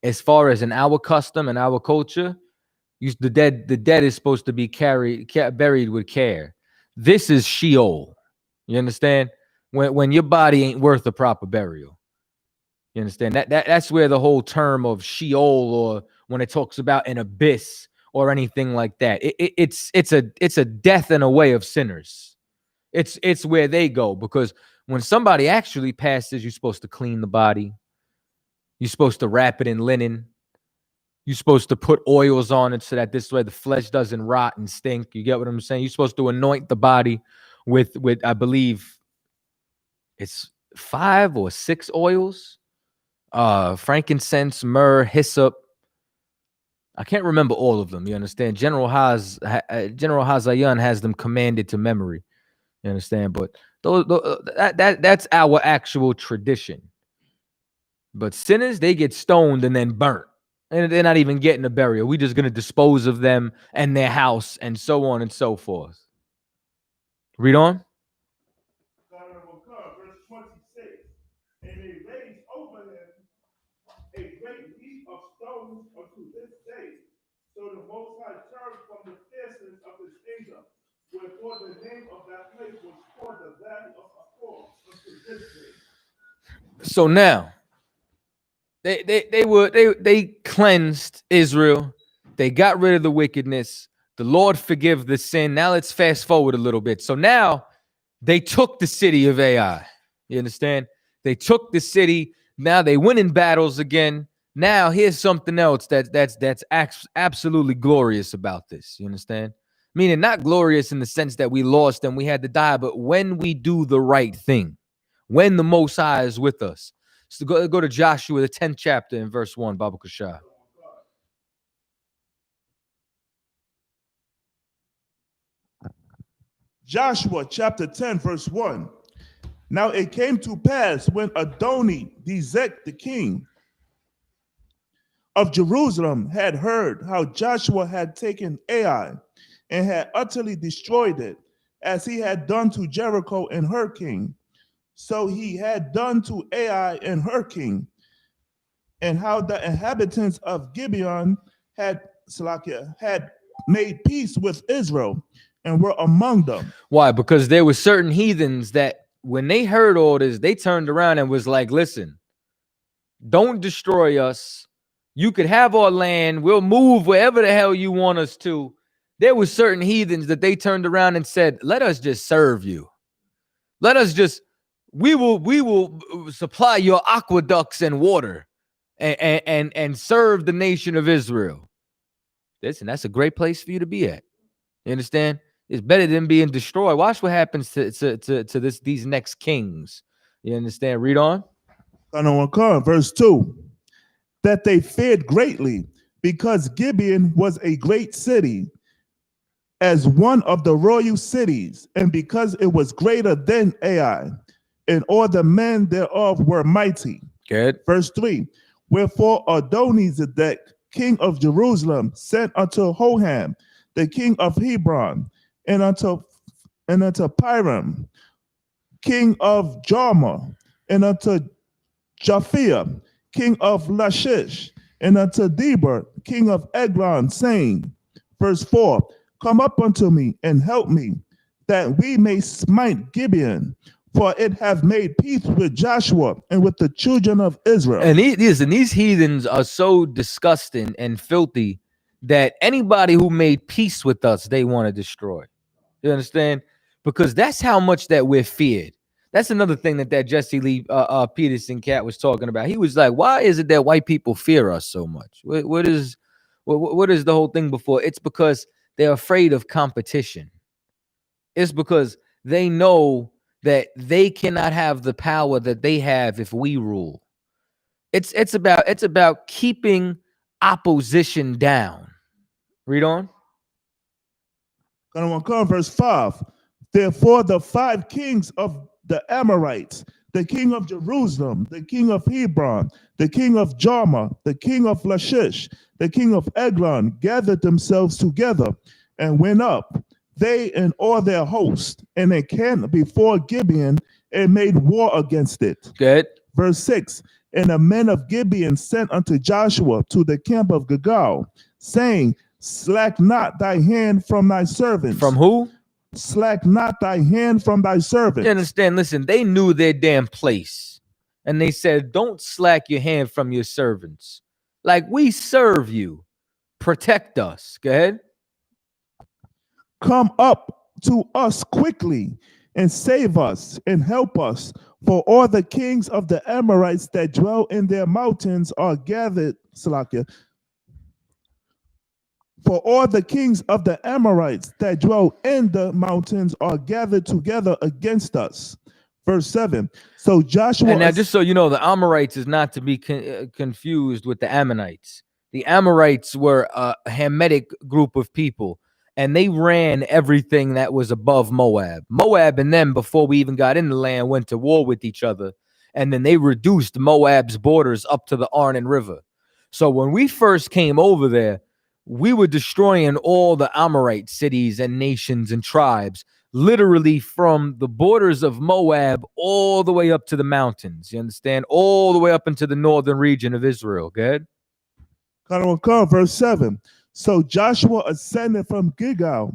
as far as in our custom and our culture, the dead is supposed to be buried with care. This is Sheol. You understand? When your body ain't worth a proper burial. You understand? That's where the whole term of Sheol, or when it talks about an abyss or anything like that, it's a death in a way of sinners. It's where they go, because when somebody actually passes, you're supposed to clean the body. You're supposed to wrap it in linen. You're supposed to put oils on it so that this way the flesh doesn't rot and stink. You get what I'm saying? You're supposed to anoint the body with I believe it's 5 or 6 oils. Frankincense, myrrh, hyssop. I can't remember all of them. You understand? General Hazayan has them commanded to memory. You understand? But that's our actual tradition. But sinners, they get stoned and then burnt. And they're not even getting a burial. We're just going to dispose of them and their house and so on and so forth. Read on. Verse 26. And they raised over him a great heap of stones unto this day. So the Most High turned from the fierceness of his anger. Wherefore the name of that place was called the Valley of Achor unto this day. So now, they cleansed Israel. They got rid of the wickedness. The Lord forgive the sin. Now let's fast forward a little bit. So now they took the city of Ai. You understand? They took the city. Now they win in battles again. Now here's something else that's absolutely glorious about this. You understand? Meaning not glorious in the sense that we lost and we had to die, but when we do the right thing, when the Most High is with us. So go to Joshua, the 10th chapter in verse 1, Baba Kashah. Joshua chapter 10, verse 1. Now it came to pass when Adoni-Bezek, the king of Jerusalem, had heard how Joshua had taken Ai and had utterly destroyed it, as he had done to Jericho and her king. So he had done to Ai and her king, and how the inhabitants of Gibeon had made peace with Israel, and were among them. Why? Because there were certain heathens that when they heard all this, they turned around and was like, listen, don't destroy us. You could have our land. We'll move wherever the hell you want us to. There were certain heathens that they turned around and said, let us just serve you. Let us just, we will supply your aqueducts and water and serve the nation of Israel. Listen, that's a great place for you to be at. You understand? It's better than being destroyed. Watch what happens to these next kings. You understand? Read on. Verse 2. That they feared greatly, because Gibeon was a great city, as one of the royal cities, and because it was greater than Ai, and all the men thereof were mighty. Good. Verse 3. Wherefore Adonizedek, king of Jerusalem, sent unto Hoham, the king of Hebron, and unto Piram, king of Jarmah, and unto Japhia, king of Lachish, and unto Deber, king of Eglon, saying, verse 4, come up unto me and help me, that we may smite Gibeon, for it hath made peace with Joshua and with the children of Israel. And these heathens are so disgusting and filthy that anybody who made peace with us, they want to destroy. You understand? Because that's how much that we're feared. That's another thing that Jesse Lee Peterson cat was talking about. He was like, why is it that white people fear us so much? What is the whole thing before? It's because they're afraid of competition. It's because they know that they cannot have the power that they have if we rule. It's about keeping opposition down. Read on. Verse 5. Therefore the 5 kings of the Amorites, the king of Jerusalem, the king of Hebron, the king of Jarmah, the king of Lachish, the king of Eglon, gathered themselves together and went up, they and all their host, and encamped before Gibeon and made war against it. Good. Verse 6. And the men of Gibeon sent unto Joshua to the camp of Gilgal, saying, slack not thy hand from thy servants. From who? Slack not thy hand from thy servants. You understand? Listen, they knew their damn place. And they said, don't slack your hand from your servants. Like, we serve you. Protect us. Go ahead. Come up to us quickly and save us and help us. For all the kings of the Amorites that dwell in their mountains are gathered, Salakia. For all the kings of the Amorites that dwell in the mountains are gathered together against us. Verse 7. So Joshua... And now, just so you know, the Amorites is not to be confused with the Ammonites. The Amorites were a Hamitic group of people, and they ran everything that was above Moab. Moab and them, before we even got in the land, went to war with each other, and then they reduced Moab's borders up to the Arnon River. So when we first came over there, we were destroying all the Amorite cities and nations and tribes, literally from the borders of Moab all the way up to the mountains. You understand? All the way up into the northern region of Israel. Good. Verse 7. So Joshua ascended from Gilgal,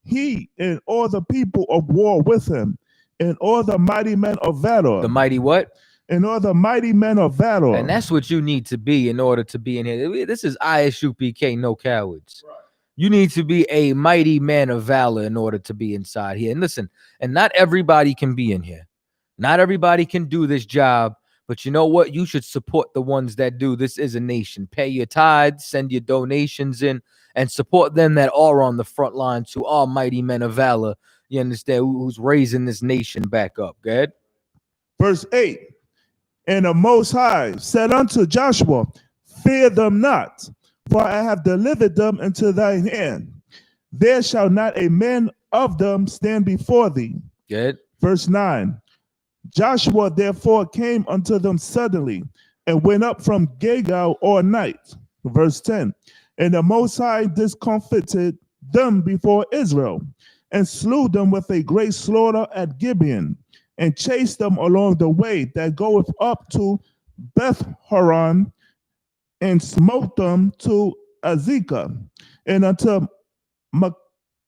he and all the people of war with him, and all the mighty men of valor. The mighty what? And all the mighty men of valor. And that's what you need to be in order to be in here. This is I.S.U.P.K, no cowards. Right. You need to be a mighty man of valor in order to be inside here. And listen, and not everybody can be in here. Not everybody can do this job. But you know what? You should support the ones that do. This is a nation. Pay your tithes, send your donations in, and support them that are on the front lines, who are mighty men of valor. You understand? Who's raising this nation back up. Go ahead. Verse 8. And the Most High said unto Joshua, fear them not, for I have delivered them into thine hand. There shall not a man of them stand before thee. Good. Verse 9. Joshua therefore came unto them suddenly, and went up from Gilgal all night. Verse 10. And the Most High discomfited them before Israel, and slew them with a great slaughter at Gibeon, and chased them along the way that goeth up to Beth-horon, and smote them to Azekah, and unto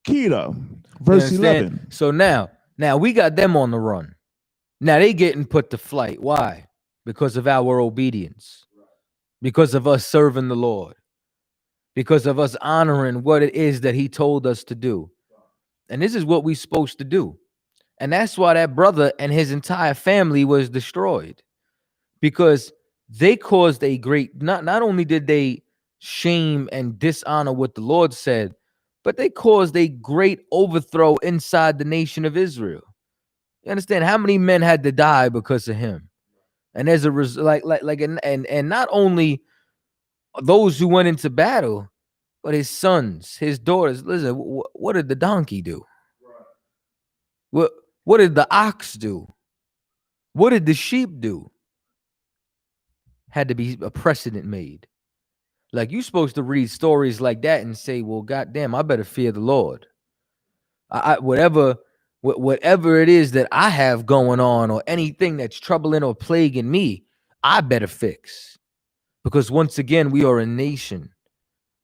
Makeda. You Verse understand? 11. So now we got them on the run. Now they getting put to flight. Why? Because of our obedience. Because of us serving the Lord. Because of us honoring what it is that he told us to do. And this is what we're supposed to do. And that's why that brother and his entire family was destroyed. Because they caused a great, not only did they shame and dishonor what the Lord said, but they caused a great overthrow inside the nation of Israel. You understand how many men had to die because of him? And as a result, and not only those who went into battle, but his sons, his daughters. Listen, what did the donkey do? What did the ox do? What did the sheep do? Had to be a precedent made. Like, you're supposed to read stories like that and say, well, goddamn, I better fear the Lord. Whatever it is that I have going on, or anything that's troubling or plaguing me, I better fix. Because once again, we are a nation.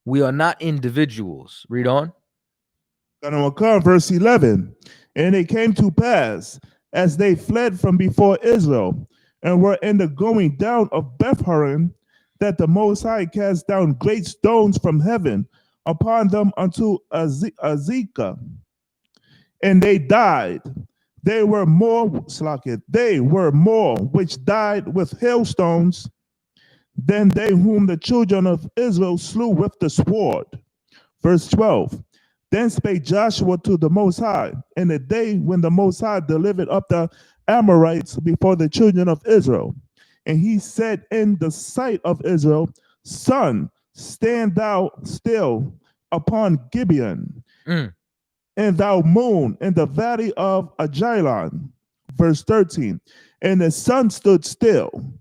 We are not individuals. Read on. Verse 11. And it came to pass, as they fled from before Israel, and were in the going down of Beth-horon, that the Most High cast down great stones from heaven upon them unto Azekah. And they died. They were more which died with hailstones than they whom the children of Israel slew with the sword. Verse 12. Then spake Joshua to the Most High in the day when the Most High delivered up the Amorites before the children of Israel. And he said in the sight of Israel, Sun, stand thou still upon Gibeon, and thou moon in the valley of Ajalon. Verse 13. And the sun stood still,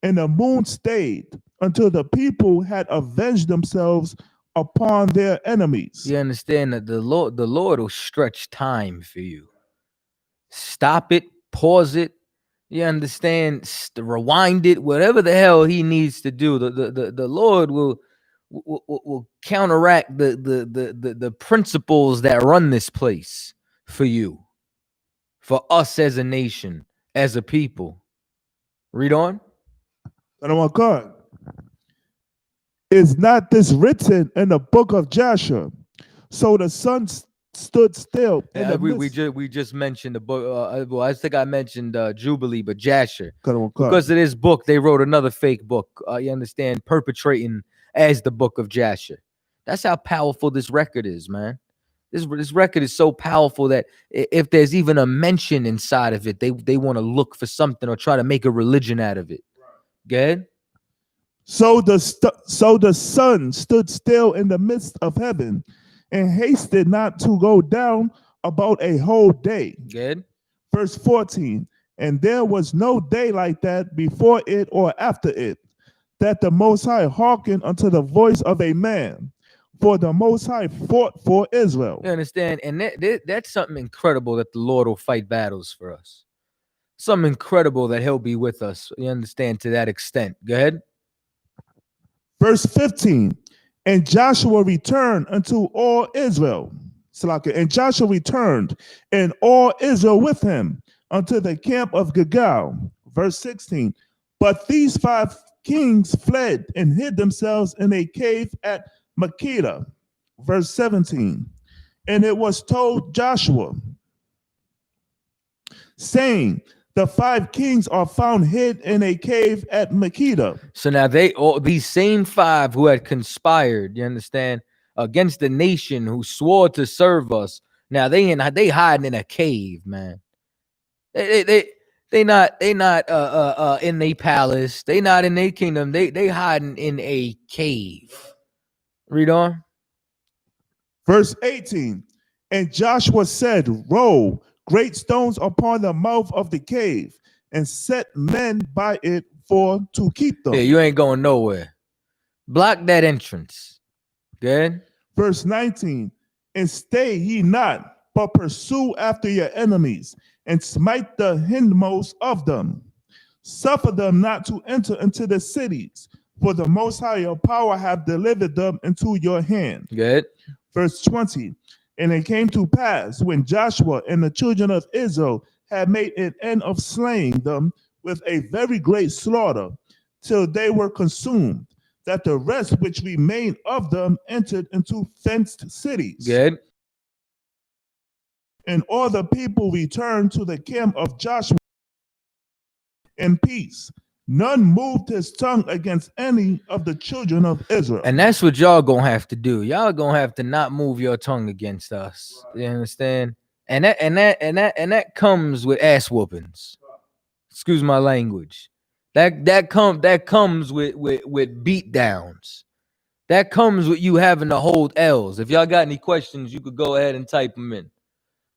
and the moon stayed, until the people had avenged themselves upon their enemies. You understand that the Lord will stretch time for you. Stop it, pause it. You understand? Rewind it, whatever the hell he needs to do. The Lord will counteract the principles that run this place for you, for us as a nation, as a people. Read on. Is not this written in the book of Joshua? So the sun stood still. We just mentioned the book. Well, I think I mentioned Jubilee, but Jasher. Because of this book, they wrote another fake book. You understand? Perpetrating as the book of Jasher. That's how powerful this record is, man. This record is so powerful that if there's even a mention inside of it, they want to look for something or try to make a religion out of it. Good. So the sun stood still in the midst of heaven, and hasted not to go down about a whole day. Good. Verse 14. And there was no day like that before it or after it, that the Most High hearkened unto the voice of a man. For the Most High fought for Israel. You understand? And that's something incredible, that the Lord will fight battles for us. Something incredible that he'll be with us. You understand, to that extent. Go ahead. Verse 15. And Joshua returned unto all Israel. And Joshua returned, and all Israel with him, unto the camp of Gilgal. Verse 16. But these 5 kings fled and hid themselves in a cave at Makeda. Verse 17. And it was told Joshua, saying, the 5 kings are found hid in a cave at Makeda. So now these same 5 who had conspired, you understand, against the nation who swore to serve us, now they hiding in a cave, man. They not in a palace. They not in a kingdom. They hiding in a cave. Read on. Verse 18. And Joshua said, roll great stones upon the mouth of the cave, and set men by it to keep them. Yeah, you ain't going nowhere. Block that entrance. Good. Verse 19. And stay ye not, but pursue after your enemies, and smite the hindmost of them. Suffer them not to enter into the cities, for the Most High your power have delivered them into your hand. Good. Verse 20. And it came to pass when Joshua and the children of Israel had made an end of slaying them with a very great slaughter, till they were consumed, that the rest which remained of them entered into fenced cities. Good. And all the people returned to the camp of Joshua in peace. None moved his tongue against any of the children of Israel. And that's what y'all gonna have to do. Y'all gonna have to not move your tongue against us. You understand? And that comes with ass whoopings. Excuse my language. That comes with beat downs. That comes with you having to hold L's. If y'all got any questions, you could go ahead and type them in.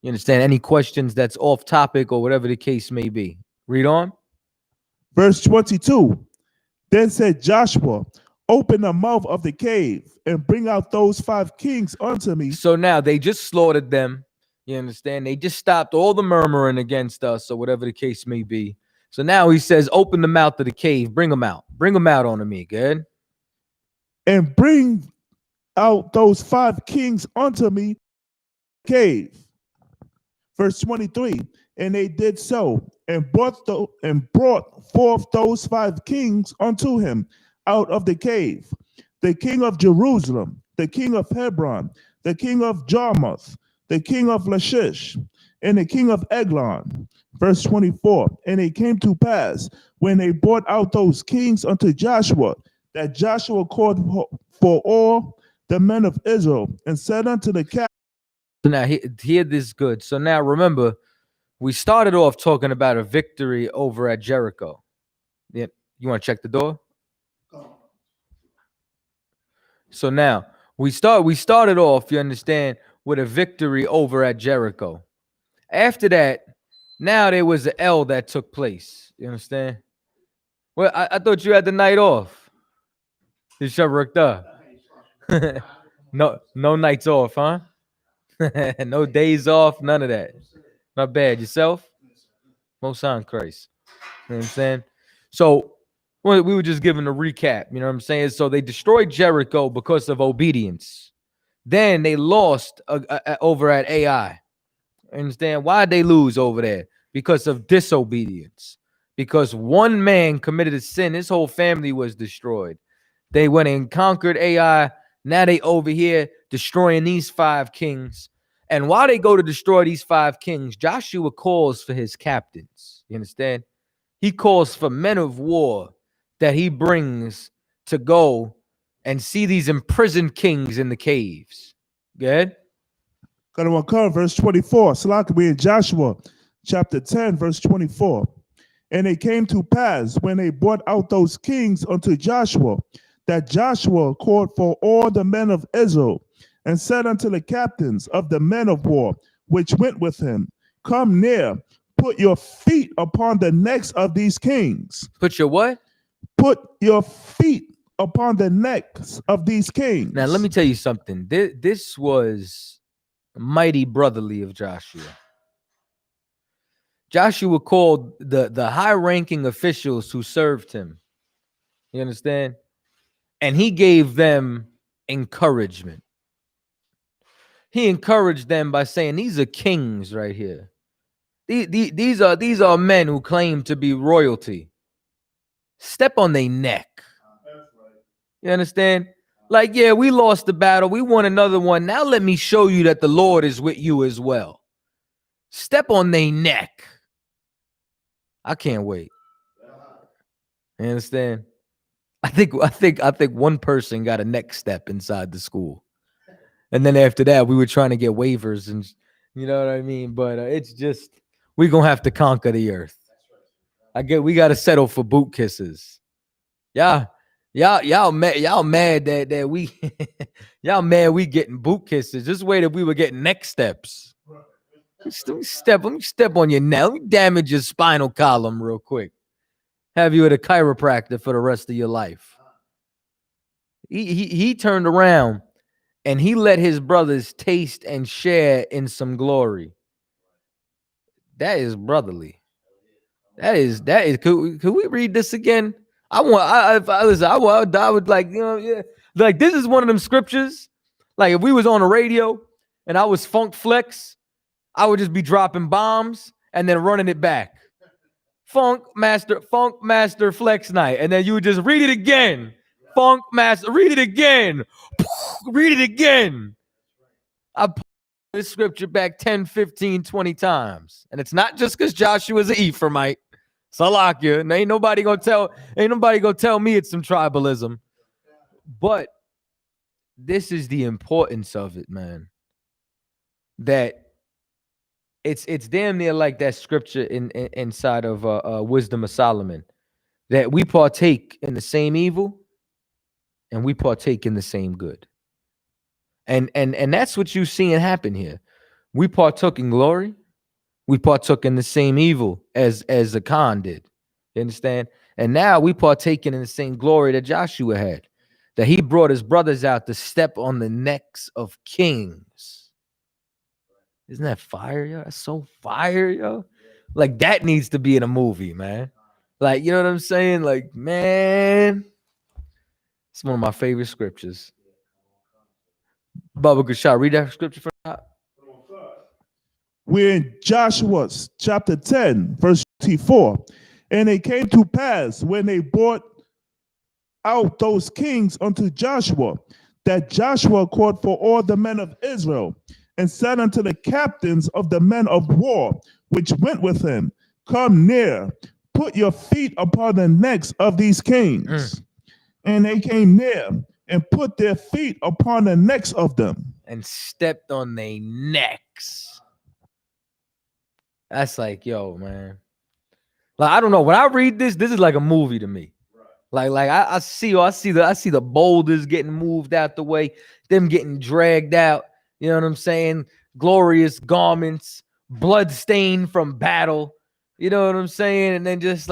You understand? Any questions that's off topic or whatever the case may be. Read on. Verse 22. Then said Joshua, open the mouth of the cave and bring out those 5 kings unto me. So now they just slaughtered them. You understand? They just stopped all the murmuring against us or whatever the case may be. So now he says, open the mouth of the cave. Bring them out. Bring them out unto me. Good. And bring out those 5 kings unto me cave. Verse 23. And they did so, and brought forth those 5 kings unto him out of the cave, the king of Jerusalem, the king of Hebron, the king of Jarmuth, the king of Lachish, and the king of Eglon. Verse 24. And it came to pass, when they brought out those kings unto Joshua, that Joshua called for all the men of Israel, and said unto the captain. So now hear this good. So now remember, we started off talking about a victory over at Jericho. Yeah, you want to check the door? So now we started off, you understand, with a victory over at Jericho. After that, now there was an L that took place. You understand? Well, I thought you had the night off. You shut worked up. No nights off, huh? No days off, none of that. Not bad. Yourself? Most on Christ. You know what I'm saying? So we were just giving a recap. You know what I'm saying? So they destroyed Jericho because of obedience. Then they lost over at AI. Understand? Why'd they lose over there? Because of disobedience. Because one man committed a sin, his whole family was destroyed. They went and conquered AI. Now they over here destroying these 5 kings. And while they go to destroy these 5 kings, Joshua calls for his captains. You understand? He calls for men of war that he brings to go and see these imprisoned kings in the caves. Good? Gonna come, verse 24. Salak, we in Joshua chapter 10, verse 24. And it came to pass, when they brought out those kings unto Joshua, that Joshua called for all the men of Israel, and said unto the captains of the men of war, which went with him, come near, put your feet upon the necks of these kings. Put your what? Put your feet upon the necks of these kings. Now, let me tell you something. This was mighty brotherly of Joshua. Joshua called the high-ranking officials who served him. You understand? And he gave them encouragement. He encouraged them by saying, these are kings right here. These are men who claim to be royalty. Step on their neck. You understand? Like, yeah, we lost the battle. We won another one. Now let me show you that the Lord is with you as well. Step on their neck. I can't wait. You understand? I think one person got a next step inside the school. And then after that, we were trying to get waivers and you know what I mean? But it's just, we're going to have to conquer the earth. We got to settle for boot kisses. Y'all mad that we, y'all mad we getting boot kisses. This way that we were getting next steps. Let me step on your neck. Let me damage your spinal column real quick. Have you at a chiropractor for the rest of your life. He turned around and he let his brothers taste and share in some glory. That is brotherly. That is. Could we read this again? I would like, you know, yeah. Like this is one of them scriptures. Like if we was on the radio and I was Funk Flex, I would just be dropping bombs and then running it back. Funk Master Flex Night. And then you would just read it again. Funk Master, read it again. Read it again. I put this scripture back 10, 15, 20 times. And it's not just because Joshua's an Ephraimite. Salakia. And ain't nobody gonna tell me it's some tribalism. But this is the importance of it, man. That it's damn near like that scripture inside of Wisdom of Solomon, that we partake in the same evil and we partake in the same good. And that's what you're seeing happen here. We partook in glory. We partook in the same evil as the Khan did. You understand? And now we partaking in the same glory that Joshua had, that he brought his brothers out to step on the necks of kings. Isn't that fire, yo? That's so fire, yo. Like, that needs to be in a movie, man. Like, you know what I'm saying? Like, man, it's one of my favorite scriptures. Baba Gashar, read that scripture for me. We're in Joshua chapter 10, verse 24. And it came to pass when they brought out those kings unto Joshua, that Joshua called for all the men of Israel, and said unto the captains of the men of war, which went with him, come near, put your feet upon the necks of these kings. And they came near and put their feet upon the necks of them. And stepped on their necks. That's like, yo, man. Like, I don't know. When I read this is like a movie to me. Like I see the boulders getting moved out the way, them getting dragged out. You know what I'm saying? Glorious garments, blood stained from battle. You know what I'm saying? And then just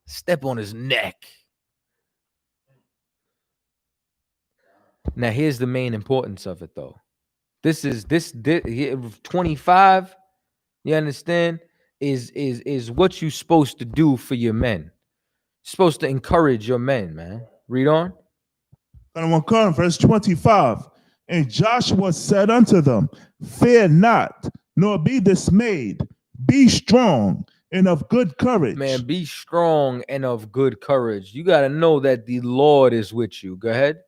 step on his neck. Now, here's the main importance of it, though. This 25. You understand? Is what you're supposed to do for your men. You're supposed to encourage your men, man. Read on. Verse 25. And Joshua said unto them, fear not, nor be dismayed. Be strong and of good courage. Man, be strong and of good courage. You got to know that the Lord is with you. Go ahead.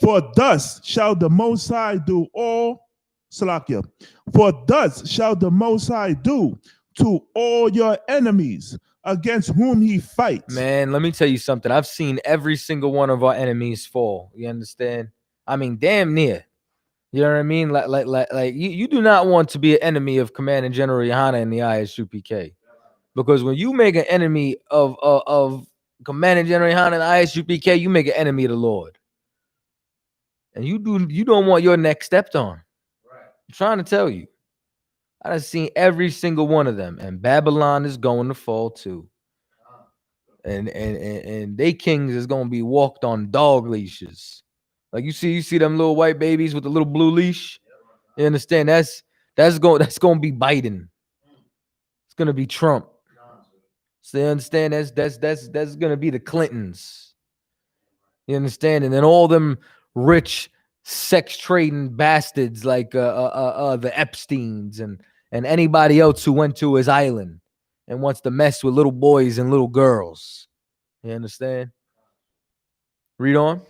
For thus shall the Most High do all, Salakia. For thus shall the Most High do to all your enemies against whom he fights. Man, let me tell you something. I've seen every single one of our enemies fall. You understand? I mean, damn near. You know what I mean? Like you do not want to be an enemy of Commanding General YAHANNA and the I.S.U.P.K. Because when you make an enemy of Commanding General YAHANNA and the I.S.U.P.K, you make an enemy of the Lord. And you don't want your neck stepped on. Right. I'm trying to tell you. I've seen every single one of them. And Babylon is going to fall too. And they kings is going to be walked on dog leashes. Like you see them little white babies with the little blue leash. You understand? That's going to be Biden. It's going to be Trump. So you understand? That's going to be the Clintons. You understand? And then all them rich sex trading bastards like the Epsteins and anybody else who went to his island and wants to mess with little boys and little girls. You understand? Read on.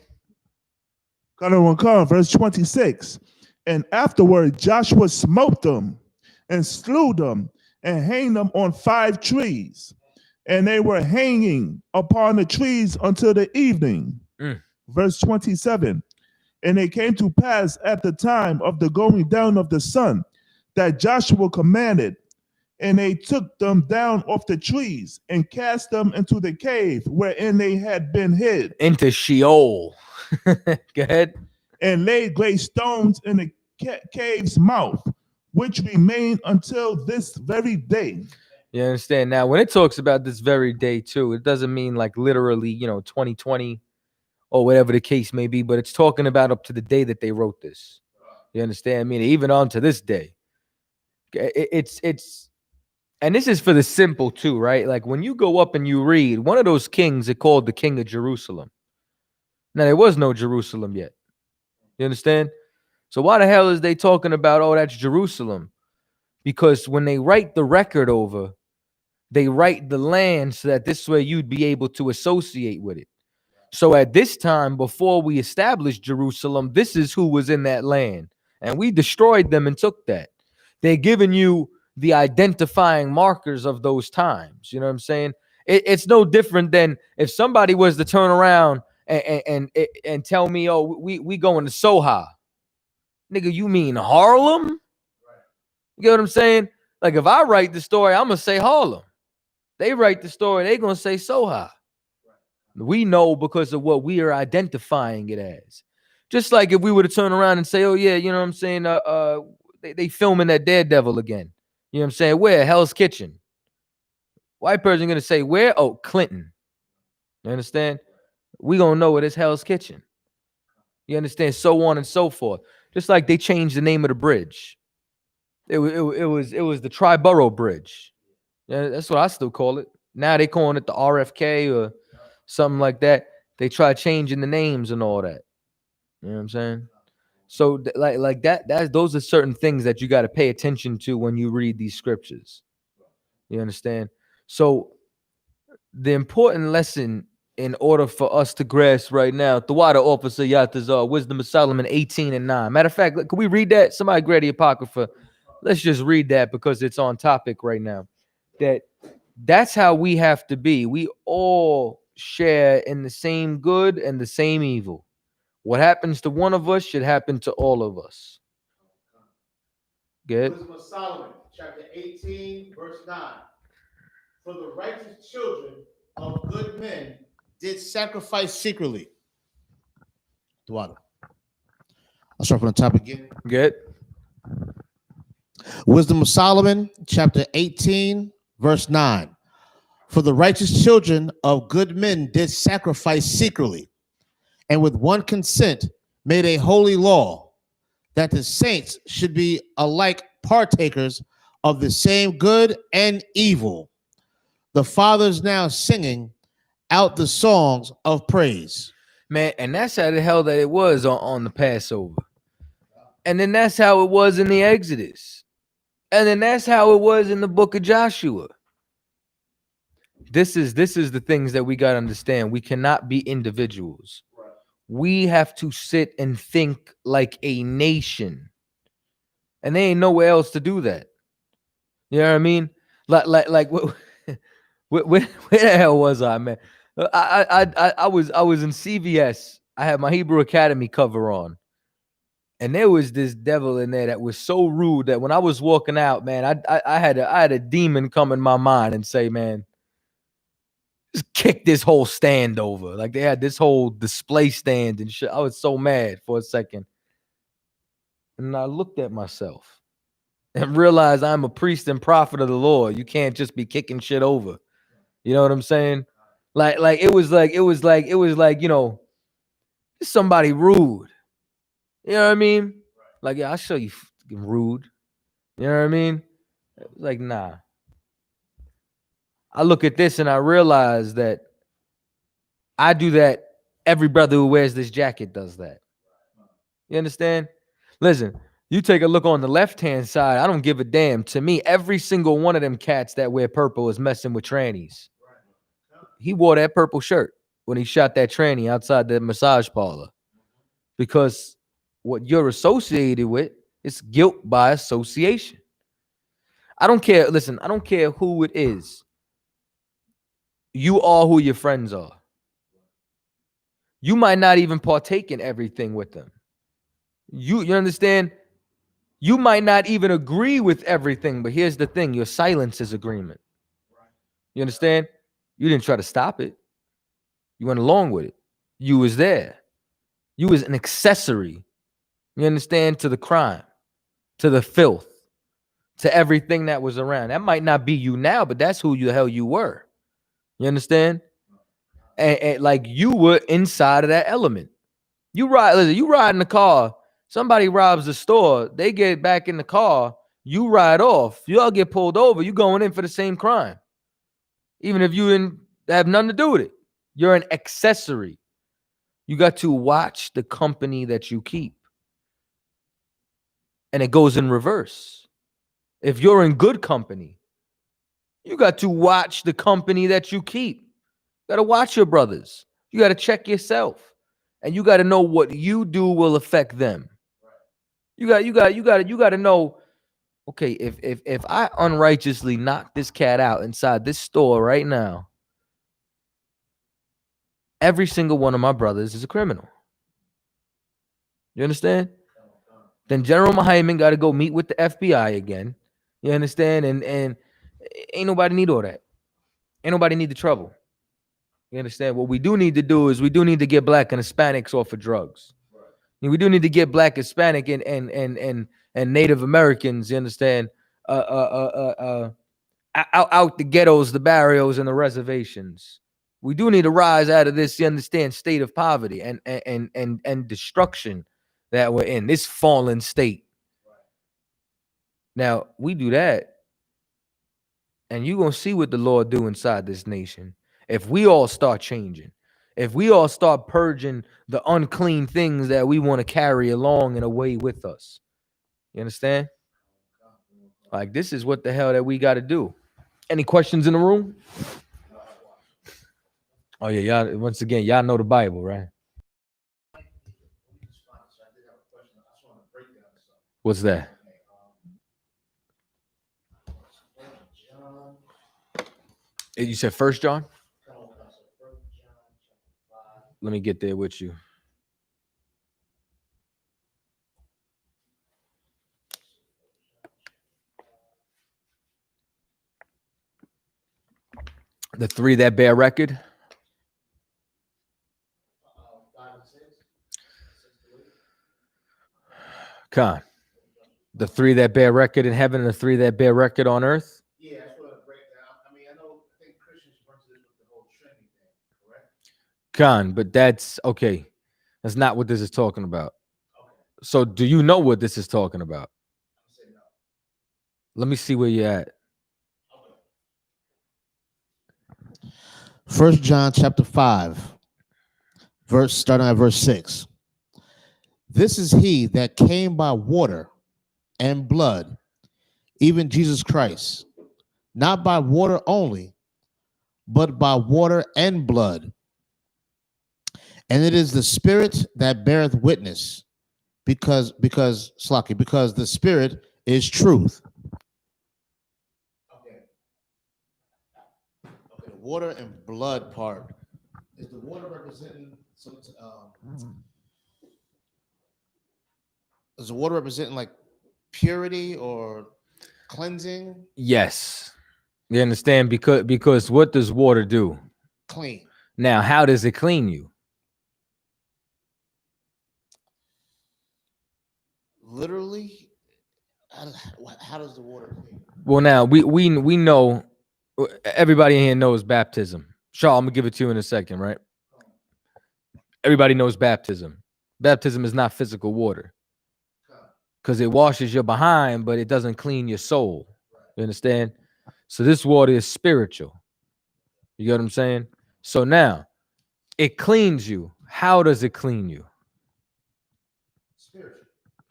Verse 26. And afterward Joshua smote them and slew them and hanged them on 5 trees. And they were hanging upon the trees until the evening. Verse 27. And it came to pass at the time of the going down of the sun that Joshua commanded, and they took them down off the trees and cast them into the cave wherein they had been hid. Into Sheol. Go ahead. And laid great stones in the cave's mouth, which remain until this very day. You understand? Now, when it talks about this very day too, it doesn't mean like literally, 2020 or whatever the case may be, but it's talking about up to the day that they wrote this. You understand? I mean, even on to this day. It's and this is for the simple too, right? Like when you go up and you read, one of those kings are called the King of Jerusalem. Now, there was no Jerusalem yet. You understand? So why the hell is they talking about, oh, that's Jerusalem? Because when they write the record over, they write the land so that this way you'd be able to associate with it. So at this time, before we established Jerusalem, this is who was in that land. And we destroyed them and took that. They're giving you the identifying markers of those times. You know what I'm saying? It's no different than if somebody was to turn around and tell me, oh, we going to Soha. Nigga, you mean Harlem? You get what I'm saying? Like if I write the story, I'm going to say Harlem. They write the story, they're going to say Soha. We know because of what we are identifying it as. Just like if we were to turn around and say, oh, yeah, you know what I'm saying? They filming that Daredevil again. You know what I'm saying? Where? Hell's Kitchen. White person going to say, where? Oh, Clinton. You understand? We going to know it is Hell's Kitchen. You understand? So on and so forth. Just like they changed the name of the bridge. It was the Triborough Bridge. Yeah, that's what I still call it. Now they calling it the RFK or something like that. They try changing the names and all that. You know what I'm saying? So like that those are certain things that you got to pay attention to when you read these scriptures. You understand? So the important lesson in order for us to grasp right now, the water officer Yatazar, Wisdom of Solomon 18:9. Matter of fact, can we read that? Somebody grab the Apocrypha. Let's just read that because it's on topic right now. That's how we have to be. We all share in the same good and the same evil. What happens to one of us should happen to all of us. Good. Wisdom of Solomon, chapter 18, verse 9. For the righteous children of good men did sacrifice secretly. I'll start from the top again. Good. Wisdom of Solomon, chapter 18, verse 9. For the righteous children of good men did sacrifice secretly, and with one consent made a holy law, that the saints should be alike partakers of the same good and evil. The fathers now singing out the songs of praise. Man, and that's how the hell that it was on the Passover. And then that's how it was in the Exodus. And then that's how it was in the book of Joshua. This is the things that we got to understand. We cannot be individuals. We have to sit and think like a nation. And there ain't nowhere else to do that. You know what I mean? Like where the hell was I, man? I was in CVS. I had my Hebrew Academy cover on. And there was this devil in there that was so rude that when I was walking out, man, I had a demon come in my mind and say, man, just kick this whole stand over. Like they had this whole display stand and shit. I was so mad for a second. And I looked at myself and realized I'm a priest and prophet of the Lord. You can't just be kicking shit over. You know what I'm saying? Like it was like, you know, somebody rude. You know what I mean? Like, yeah, I'll show you rude. You know what I mean? Like, nah. I look at this and I realize that I do that. Every brother who wears this jacket does that. You understand? Listen, you take a look on the left-hand side. I don't give a damn. To me, every single one of them cats that wear purple is messing with trannies. He wore that purple shirt when he shot that tranny outside the massage parlor. Because what you're associated with is guilt by association. I don't care. Listen, I don't care who it is. You are who your friends are. You might not even partake in everything with them. You understand? You might not even agree with everything, but here's the thing. Your silence is agreement. You understand? You didn't try to stop it. You went along with it. You was there. You was an accessory. You understand? To the crime, to the filth, to everything that was around. That might not be you now, but that's who the hell you were. You understand? And like you were inside of that element. You ride in the car. Somebody robs the store. They get back in the car. You ride off. You all get pulled over. You going in for the same crime. Even if you didn't have nothing to do with it. You're an accessory. You got to watch the company that you keep. And it goes in reverse. If you're in good company, you got to watch the company that you keep. You got to watch your brothers. You got to check yourself. And you got to know what you do will affect them. You got to know, okay, if I unrighteously knock this cat out inside this store right now, every single one of my brothers is a criminal. You understand? Then General Muhammad got to go meet with the FBI again. You understand? And ain't nobody need all that. Ain't nobody need the trouble. You understand? What we do need to do is we do need to get black and Hispanics off of drugs. We do need to get black, Hispanic, and Native Americans. You understand? Out the ghettos, the barrios, and the reservations. We do need to rise out of this. You understand? State of poverty and destruction that we're in, this fallen state. Now we do that, and you're gonna see what the Lord do inside this nation if we all start changing. If we all start purging the unclean things that we want to carry along and away with us. You understand? Like, this is what the hell that we got to do. Any questions in the room? Oh, yeah, y'all, once again, y'all know the Bible, right? What's that? You said 1 John? Let me get there with you. The three that bear record. Con. The three that bear record in heaven and the three that bear record on earth. Yeah, that's what I break down. I mean, I think Christians run to this with the whole Trinity thing, correct? Con, but that's okay. That's not what this is talking about. Okay. So do you know what this is talking about? I say no. Let me see where you're at. Okay. 1 John chapter 5, starting at verse 6. This is he that came by water and blood, even Jesus Christ, not by water only, but by water and blood. And it is the Spirit that beareth witness, because the Spirit is truth. Okay. Okay, the water and blood part. Is the water representing some? Is the water representing like purity or cleansing? Yes. You understand? Because what does water do? Clean. Now, how does it clean you? Literally, how does the water clean? Well, now we know, everybody in here knows baptism. Shaw, I'm gonna give it to you in a second, right? Everybody knows baptism. Baptism is not physical water because it washes your behind, but it doesn't clean your soul. You understand? So this water is spiritual. You get what I'm saying? So now it cleans you. How does it clean you? Spiritual.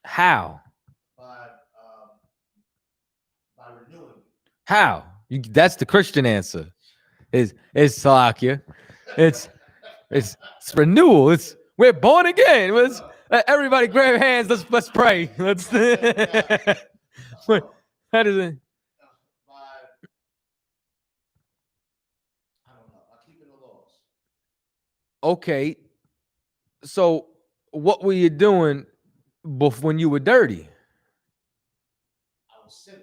How? By renewing. How? That's the Christian answer. It's Salakia. It's renewal. We're born again. Everybody grab your hands. Let's pray. Let's. How does it? I don't know. I keep the laws. Okay. So what were you doing when you were dirty? I was sinning.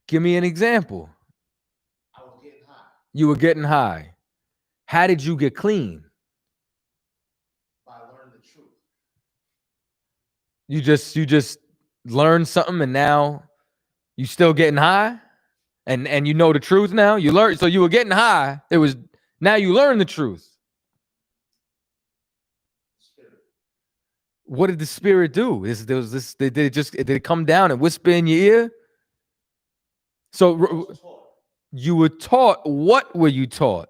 Give me an example. I was getting high. You were getting high. How did you get clean? By learning the truth. You just learned something and now you still getting high? And you know the truth now? You learned, so you were getting high. Now you learn the truth. Spirit. What did the Spirit do? Did it come down and whisper in your ear? So you were taught. What were you taught?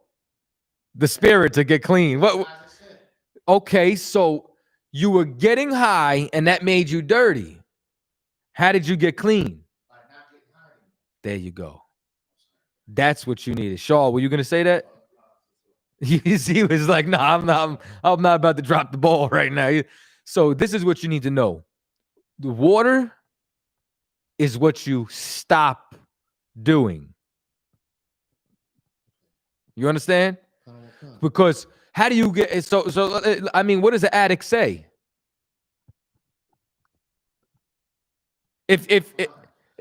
The Spirit to get clean. What? Okay, so you were getting high and that made you dirty. How did you get clean? By not getting high anymore. There you go. That's what you needed. Shaw, were you gonna say that? You see, he was like, no, I'm not about to drop the ball right now. So this is what you need to know. The water is what you stop doing. You understand? Because how do you get so I mean, what does the addict say? If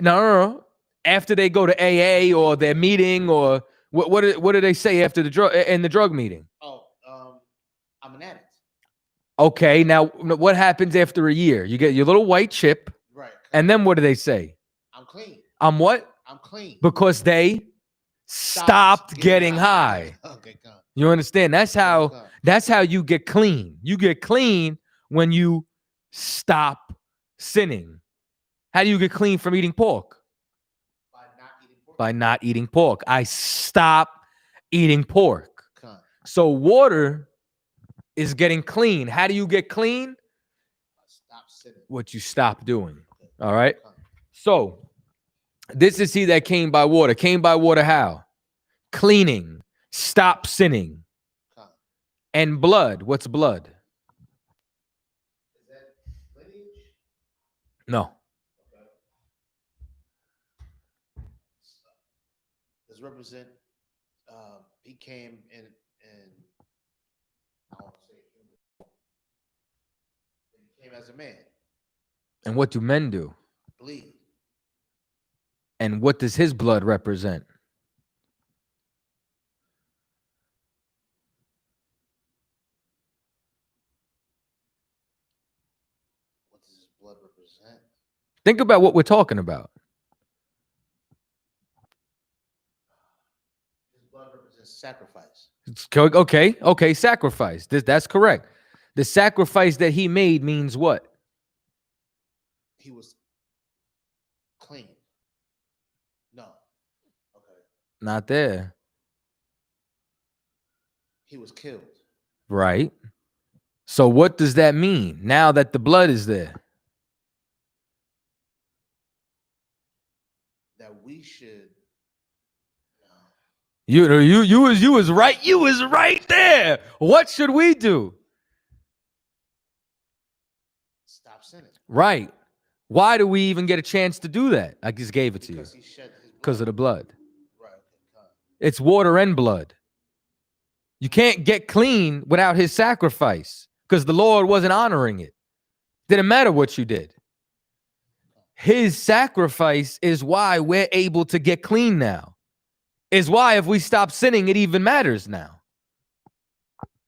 no. After they go to AA or their meeting, or what do they say after the drug meeting? Oh, I'm an addict. Okay, now what happens after a year? You get your little white chip, Right. and then what do they say? I'm clean. I'm what? I'm clean. Because they stopped getting high. Okay, come. You understand? That's how you get clean. You get clean when you stop sinning. How do you get clean from eating pork? By not eating pork. By not eating pork. I stop eating pork. Come. So water is getting clean. How do you get clean? Stop sinning. What you stop doing. All right. So this is he that came by water. Came by water how? Cleaning. Stop sinning. Come. And blood. What's blood? Is that lineage? No. Does represent he came in I won't say he came as a man. And what do men do? Bleed. And what does his blood represent? What does his blood represent? Think about what we're talking about. His blood represents sacrifice. Okay, sacrifice. That's correct. The sacrifice that he made means what? He was clean. No. Okay. Not there. He was killed. Right. So what does that mean now that the blood is there? That we should. You was right. You was right there. What should we do? Stop sinning. Right. Why do we even get a chance to do that? I just gave it to Because you. he shed his blood. Because of the blood. Right. Okay. It's water and blood. You can't get clean without his sacrifice because the Lord wasn't honoring it. Didn't matter what you did. His sacrifice is why we're able to get clean now. Is why if we stop sinning, it even matters now.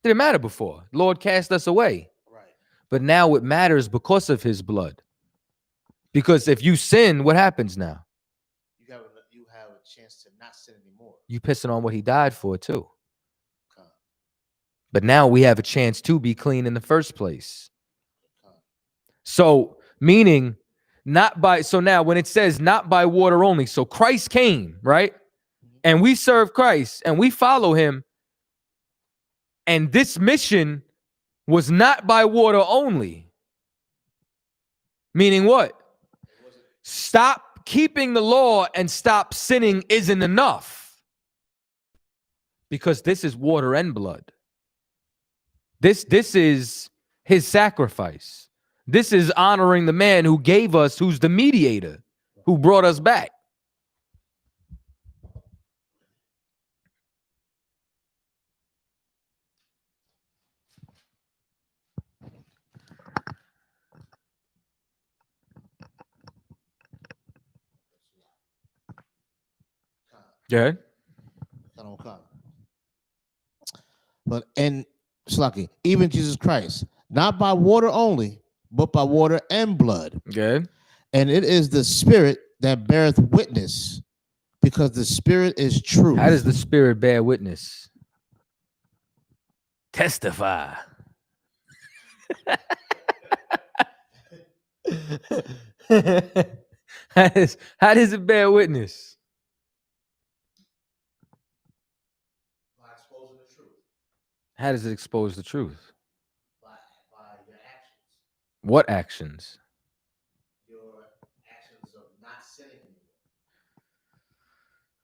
Didn't matter before. The Lord cast us away. Right. But now it matters because of his blood. Because if you sin, what happens now? You have a chance to not sin anymore. You pissing on what he died for too. But now we have a chance to be clean in the first place. So meaning so now when it says not by water only, so Christ came, right? And we serve Christ and we follow him. And this mission was not by water only. Meaning what? Stop keeping the law and stop sinning isn't enough. Because this is water and blood. This is his sacrifice. This is honoring the man who gave us, who's the mediator, who brought us back. Yeah. But and Slucky, even Jesus Christ, not by water only, but by water and blood. Good. And it is the spirit that beareth witness, because the spirit is true. How does the spirit bear witness? Testify. How does it bear witness? By exposing the truth. How does it expose the truth? By your actions. What actions? Your actions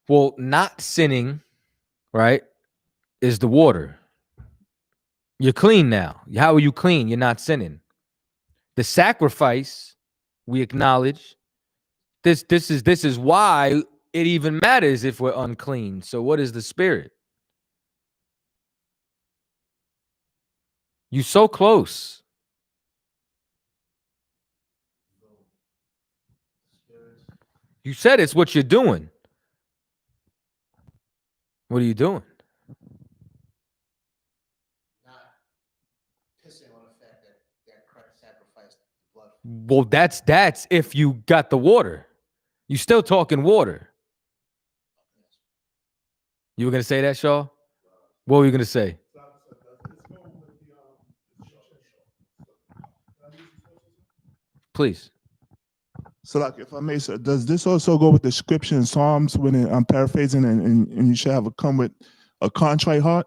Well, not sinning, right, is the water. You're clean now. How are you clean? You're not sinning. The sacrifice, we acknowledge. This is why it even matters if we're unclean. So what is the spirit? You so close. You said it's what you're doing. What are you doing? Not pissing on the fact that Christ sacrificed the blood. Well, that's if you got the water. You still talking water. You were gonna say that, Shaw? What were you gonna say? Please. So, like, if I may, sir, does this also go with the scripture in Psalms when I'm paraphrasing, and you should have come with a contrite heart?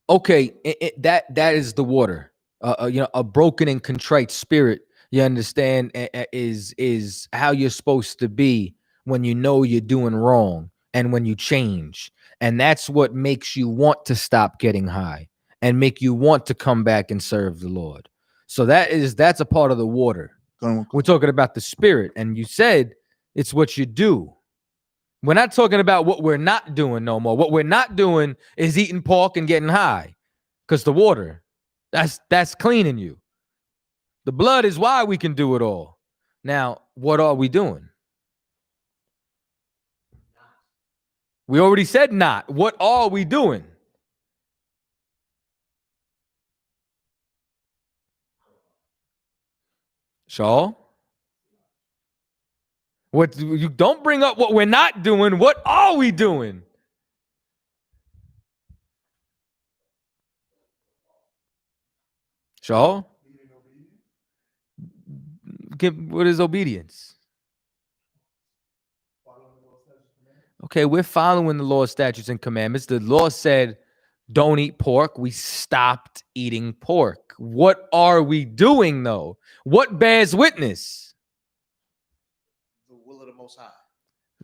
Okay, that is the water. A broken and contrite spirit. You understand is how you're supposed to be when you know you're doing wrong and when you change, and that's what makes you want to stop getting high and make you want to come back and serve the Lord. So that's a part of the water. We're talking about the spirit, and you said it's what you do. We're not talking about what we're not doing no more. What we're not doing is eating pork and getting high, because the water, that's cleaning you. The blood is why we can do it all. Now, what are we doing? We already said not. What are we doing? Shaw? What you don't bring up what we're not doing. What are we doing? Shaw? What is obedience? Okay, we're following the law, statutes, and commandments. The law said, don't eat pork. We stopped eating pork. What are we doing, though? What bears witness? The will of the Most High.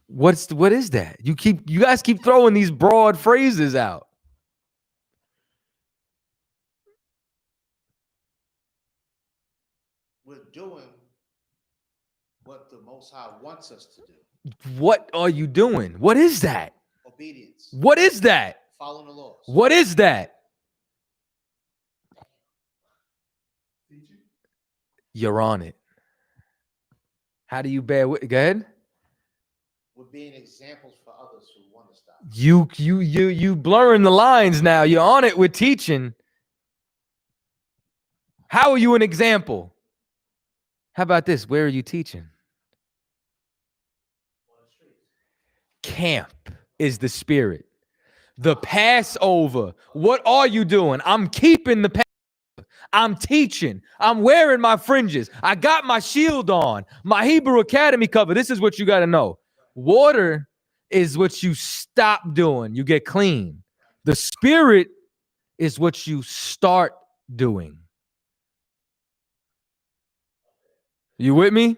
What is that? You guys keep throwing these broad phrases out. We're doing what the Most High wants us to do. What are you doing? What is that? Obedience. What is that? Following the laws. What is that? You're on it. How do you bear with? Go ahead. We're being examples for others who want to stop. You blurring the lines now. You're on it with teaching. How are you an example? How about this? Where are you teaching? Camp is the spirit. The Passover. What are you doing? I'm keeping the Passover. I'm teaching. I'm wearing my fringes. I got my shield on. My Hebrew Academy cover. This is what you got to know. Water is what you stop doing. You get clean. The spirit is what you start doing. You with me?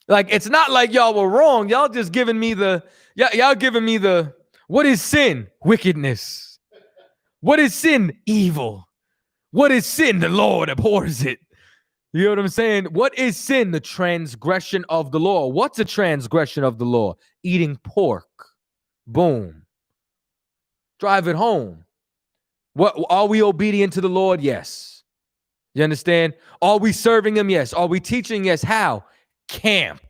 Like, it's not like y'all were wrong. Y'all just giving me y'all giving me what is sin? Wickedness. What is sin? Evil. What is sin? The Lord abhors it. You know what I'm saying? What is sin? The transgression of the law. What's a transgression of the law? Eating pork. Boom. Drive it home. What are we obedient to the Lord? Yes. You understand? Are we serving him? Yes. Are we teaching? Yes. How? Camp.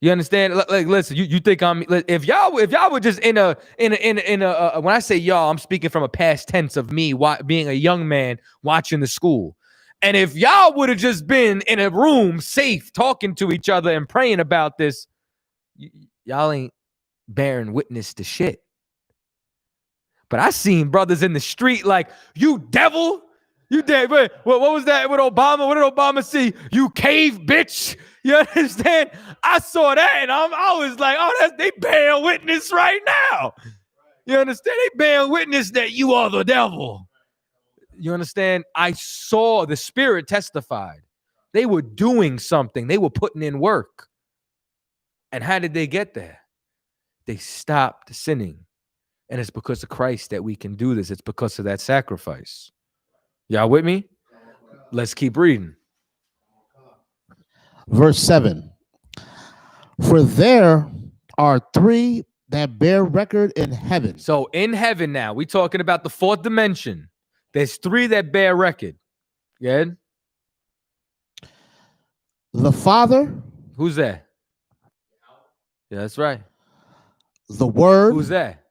You understand? Like, listen, you think if y'all were just in a when I say y'all, I'm speaking from a past tense of me being a young man watching the school. And if y'all would have just been in a room safe talking to each other and praying about this, y'all ain't bearing witness to shit. But I seen brothers in the street like, you devil. You dead. What was that with Obama? What did Obama see? You cave bitch. You understand? I saw that and I was like, oh, they bear witness right now. You understand? They bear witness that you are the devil. You understand? I saw the spirit testified. They were doing something. They were putting in work. And how did they get there? They stopped sinning. And it's because of Christ that we can do this. It's because of that sacrifice. Y'all with me? Let's keep reading. Verse 7. For there are three that bear record in heaven. So in heaven now, we talking about the fourth dimension. There's three that bear record. Good? The Father, Who's that? Yeah, that's right. the Word, Who's that?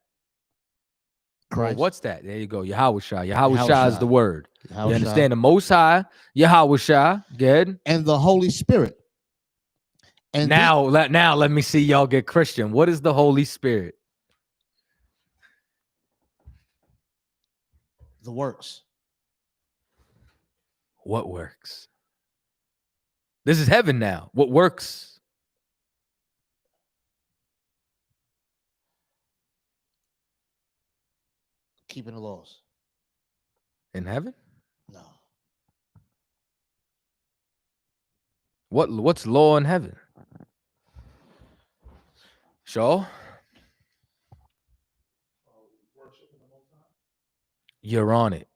Well, Christ. what's that? There you go. Yahawashi. Yahawashi is the word. Yahawashi. You understand? The Most High, Yahawashi. Good. And the Holy Spirit. And Now let me see y'all get Christian. What is the Holy Spirit? the works. What works? This is heaven now. What works? Keeping the laws. In heaven? No. What's law in heaven? Sure. You're on it.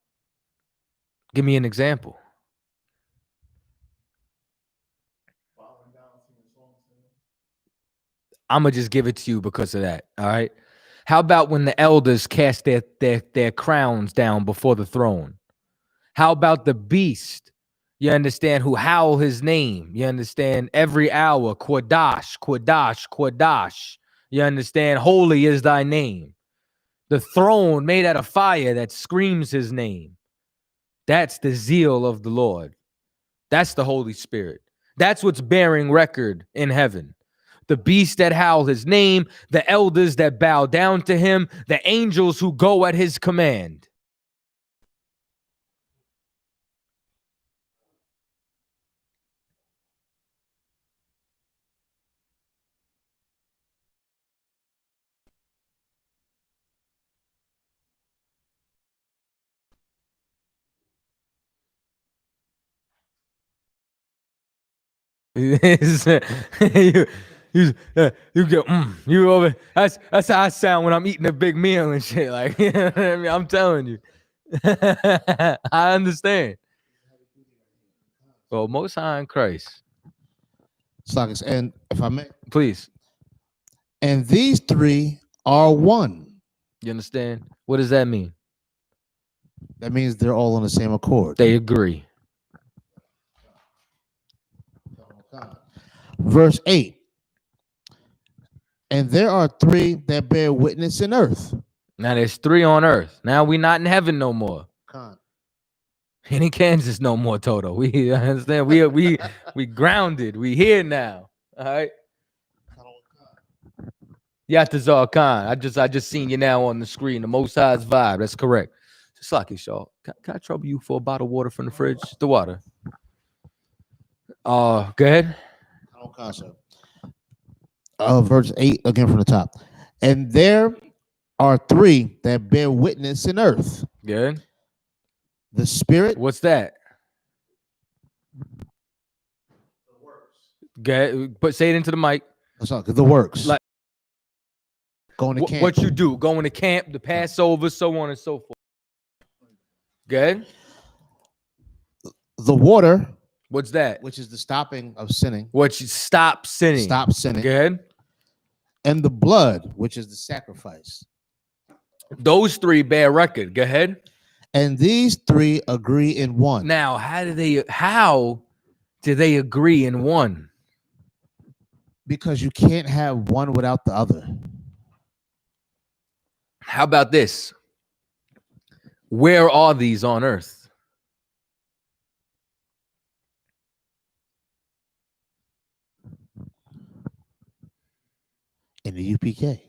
Give me an example. I'm going to just give it to you because of that. All right. How about when the elders cast their crowns down before the throne? How about the beast? You understand, who howl his name. You understand, every hour, Quadash, Quadash, Quadash. You understand, holy is thy name. The throne made out of fire that screams his name. That's the zeal of the Lord. That's the Holy Spirit. That's what's bearing record in heaven. The beast that howl his name, the elders that bow down to him, the angels who go at his command. You go, you over. That's how I sound when I'm eating a big meal and shit. Like, you know what I mean? I'm telling you. I understand. Well, Most High in Christ. And if I may, Please. and these three are one. You understand? What does that mean? That means they're all on the same accord. They agree. Verse 8. And there are three that bear witness in earth. Now there's three on earth. Now we not in heaven no more. Ain't in Kansas no more, Toto. We understand. We grounded. We here now. All right. Yatazar Khan. I just seen you now on the screen. The Most High's vibe. That's correct. Just like it, Shaw. Can I trouble you for a bottle of water from the fridge? The water. Go ahead. Verse 8 again from the top. And there are three that bear witness in earth. Good. The Spirit. What's that? Good. But say it into the mic. That's not the works. Like going to camp. What you do? Going to camp, the Passover, so on and so forth. Good. The water. What's that? Which is the stopping of sinning. What you stop sinning. Stop sinning. Good. And the blood, which is the sacrifice. Those three bear record. Go ahead. And these three agree in one. Now, how do they agree in one? Because you can't have one without the other. How about this? Where are these on earth? In the U.P.K.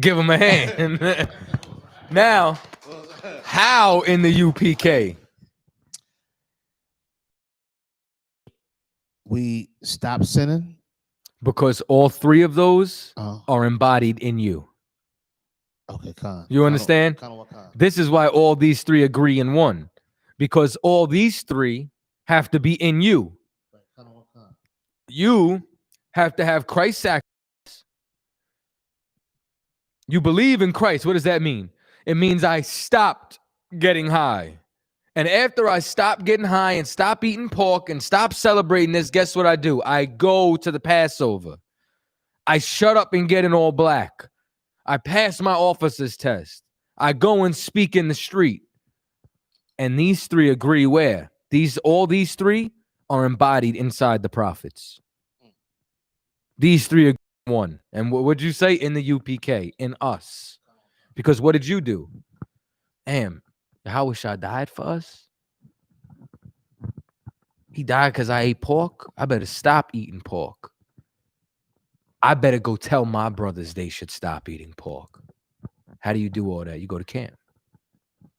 Give them a hand. Now, how in the U.P.K? We stop sinning. Because all three of those are embodied in you. Okay, Khan. You understand? This is why all these three agree in one. Because all these three have to be in you. You have to have Christ's sacrifice. You believe in Christ. What does that mean? It means I stopped getting high. And after I stop getting high and stop eating pork and stop celebrating this, guess what I do? I go to the Passover. I shut up and get in all black. I pass my officer's test. I go and speak in the street. And these three agree where? All these three are embodied inside the prophets. These three are one. And what would you say? In the UPK, in us. Because what did you do? Damn, Yahushua died for us? He died because I ate pork? I better stop eating pork. I better go tell my brothers they should stop eating pork. How do you do all that? You go to camp.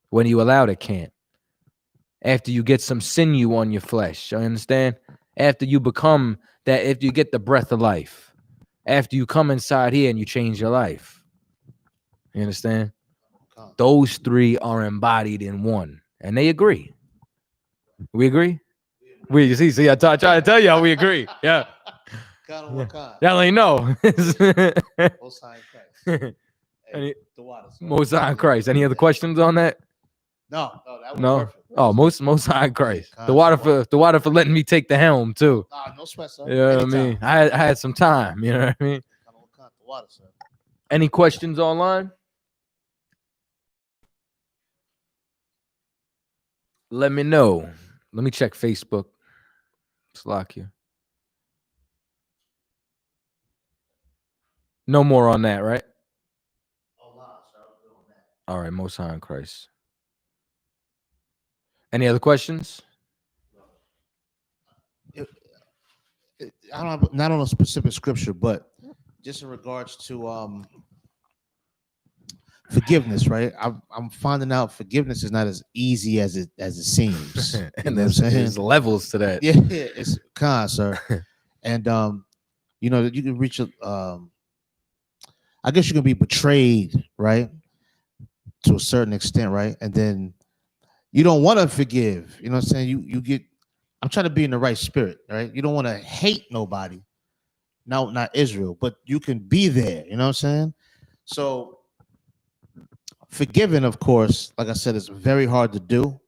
When are you allowed at camp? After you get some sinew on your flesh. You understand? After you become that, if you get the breath of life. After you come inside here and you change your life. You understand? Those three are embodied in one. And they agree. We agree? We see, I try to tell y'all we agree. Yeah. Y'all ain't know. Most High Christ. Any, The water. Most High Christ. Any other questions on that? No, that was No. perfect. Oh, most High Christ. The water for letting me take the helm too. No sweat, sir. You know what I mean? I had some time. You know what I mean? The water, sir. Any questions online? Let me know. Let me check Facebook. Slack you. No more on that, right? All right, Most High in Christ. Any other questions? I don't have, not on a specific scripture, but just in regards to forgiveness, right? I'm finding out forgiveness is not as easy as it seems. And there's levels to that. Yeah, it's sir. And you know, you can reach I guess you can be betrayed, right? To a certain extent, right? And then you don't want to forgive. You know what I'm saying? You get, I'm trying to be in the right spirit, right? You don't want to hate nobody. No, not Israel, but you can be there. You know what I'm saying? So forgiving, of course, like I said, is very hard to do.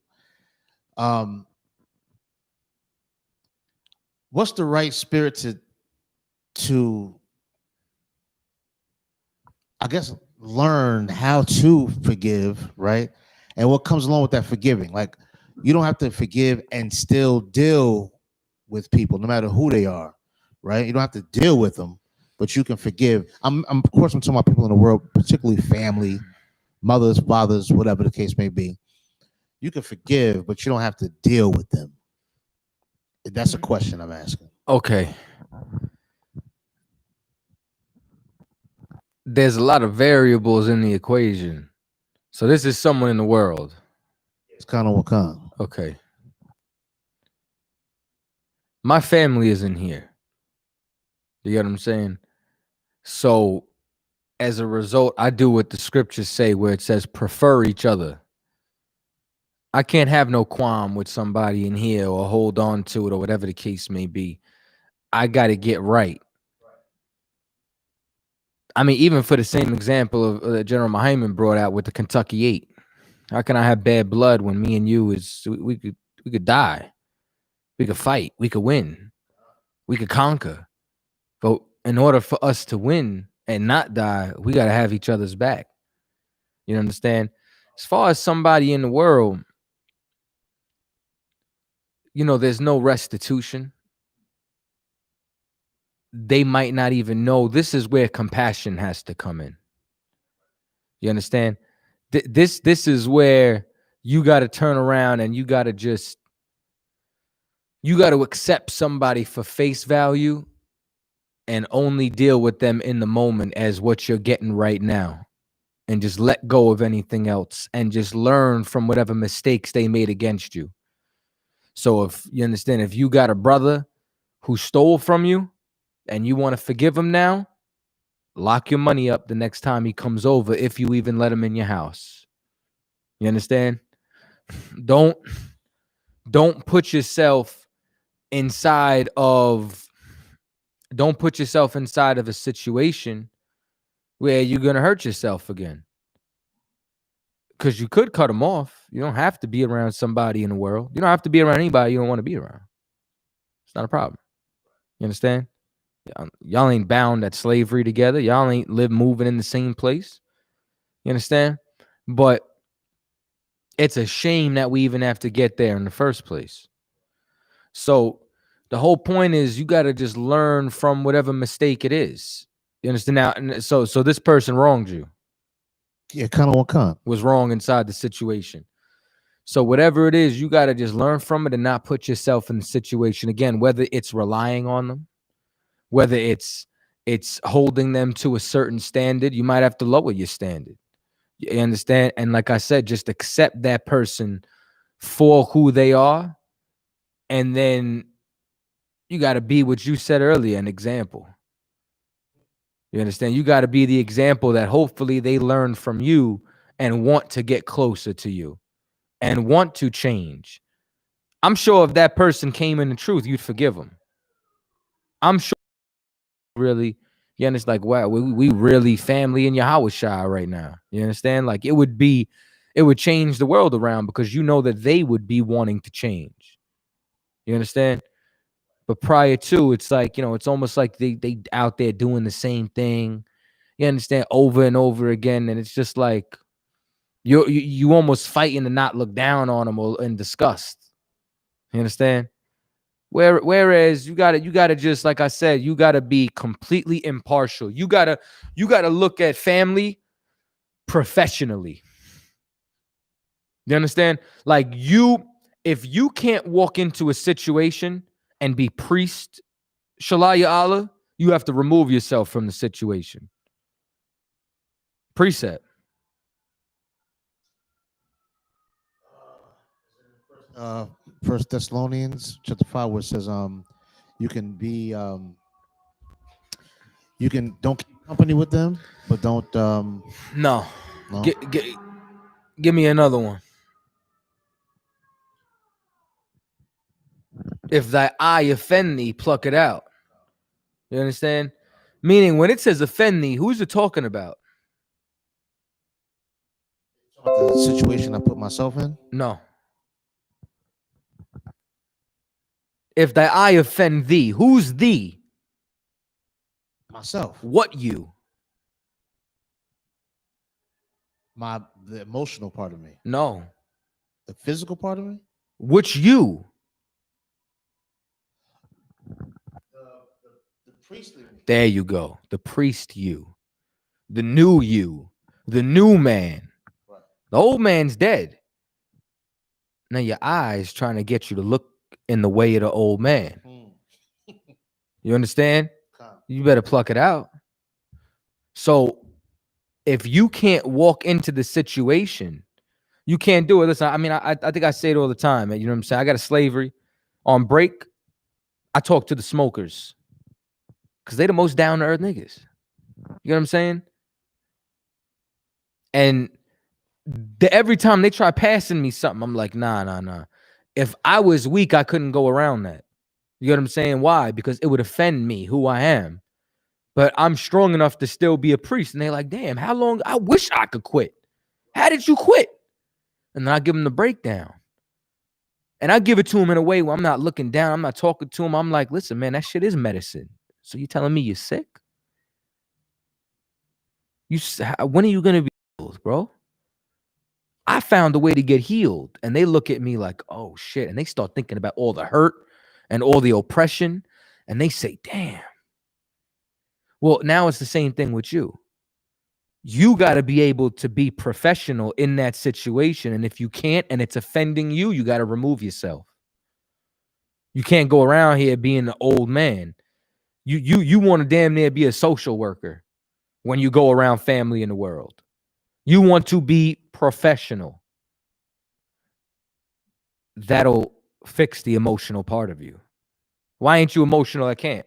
What's the right spirit to I guess learn how to forgive, right? And what comes along with that forgiving? Like, you don't have to forgive and still deal with people, no matter who they are, right? You don't have to deal with them, but you can forgive. I'm of course I'm talking about people in the world, particularly family, mothers, fathers, whatever the case may be. You can forgive, but you don't have to deal with them. That's a question I'm asking. Okay. There's a lot of variables in the equation. So this is someone in the world. It's kind of what kind. Okay. My family is in here. You get what I'm saying? So as a result, I do what the scriptures say where it says prefer each other. I can't have no qualm with somebody in here or hold on to it or whatever the case may be. I got to get right. I mean, even for the same example of that General Muhammad brought out with the Kentucky 8. How can I have bad blood when me and you we could die, we could fight, we could win, we could conquer. But in order for us to win and not die, we got to have each other's back. You understand? As far as somebody in the world, you know, there's no restitution. They might not even know. This is where compassion has to come in. You understand? This is where you got to turn around and you got to accept somebody for face value and only deal with them in the moment as what you're getting right now, and just let go of anything else and just learn from whatever mistakes they made against you. So if you understand, if you got a brother who stole from you and you want to forgive him now, lock your money up the next time he comes over, if you even let him in your house. You understand? Don't put yourself inside of a situation where you're gonna hurt yourself again. Because you could cut them off. You don't have to be around somebody in the world. You don't have to be around anybody you don't want to be around. It's not a problem. You understand? Y'all ain't bound at slavery together. Y'all ain't moving in the same place. You understand? But it's a shame that we even have to get there in the first place. So the whole point is you got to just learn from whatever mistake it is. You understand? Now, so this person wronged you. Yeah, kind of one was wrong inside the situation. So whatever it is, you got to just learn from it and not put yourself in the situation again, whether it's relying on them, whether it's holding them to a certain standard. You might have to lower your standard. You understand? And like I said, just accept that person for who they are. And then you got to be what you said earlier, an example. You understand? You got to be the example that hopefully they learn from you and want to get closer to you and want to change. I'm sure if that person came in the truth, you'd forgive them. I'm sure really, you understand? Like, wow, we really family in YAHANNA right now. You understand? Like it would change the world around because you know that they would be wanting to change. You understand? But prior to, it's like, it's almost like they out there doing the same thing. You understand? Over and over again. And it's just like you almost fighting to not look down on them or in disgust. You understand? Whereas you gotta just, like I said, you gotta be completely impartial. You gotta look at family professionally. You understand? Like if you can't walk into a situation and be priest, Shalaya Allah, you have to remove yourself from the situation. Precept. First Thessalonians chapter 5, where it says, you can be, you can don't keep company with them, but don't. No. No? Give me another one. If thy eye offend thee, pluck it out. You understand? Meaning, when it says offend thee, who's it talking about? The situation I put myself in. No. If thy eye offend thee, who's thee? Myself. What you? The emotional part of me. No. The physical part of me. Which you? The priestly me. There you go. The priest you. The new you. The new man. Right. The old man's dead. Now your eyes trying to get you to look in the way of the old man. You understand? You better pluck it out. So if you can't walk into the situation, you can't do it. Listen, I mean, I think I say it all the time. You know what I'm saying? I got a slavery on break. I talk to the smokers because they the most down to earth niggas. You know what I'm saying? And every time they try passing me something, I'm like, nah. If I was weak, I couldn't go around that. You know what I'm saying? Why? Because it would offend me, who I am. But I'm strong enough to still be a priest. And they're like, damn, how long? I wish I could quit. How did you quit? And then I give them the breakdown. And I give it to them in a way where I'm not looking down. I'm not talking to them. I'm like, listen, man, that shit is medicine. So you telling me you're sick? When are you going to be healed, bro? I found a way to get healed. And they look at me like, oh, shit. And they start thinking about all the hurt and all the oppression. And they say, damn. Well, now it's the same thing with you. You got to be able to be professional in that situation. And if you can't and it's offending you, you got to remove yourself. You can't go around here being an old man. You want to damn near be a social worker when you go around family in the world. You want to be professional. That'll fix the emotional part of you. Why ain't you emotional? I can't.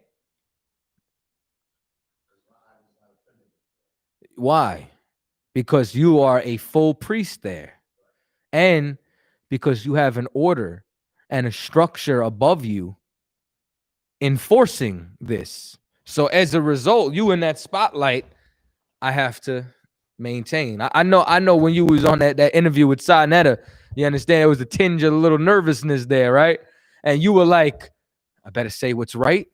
Why? Because you are a full priest there. And because you have an order and a structure above you enforcing this. So as a result, you in that spotlight, I have to maintain. I know when you was on that interview with Sinetta, you understand there was a tinge of a little nervousness there, right? And you were like, I better say what's right.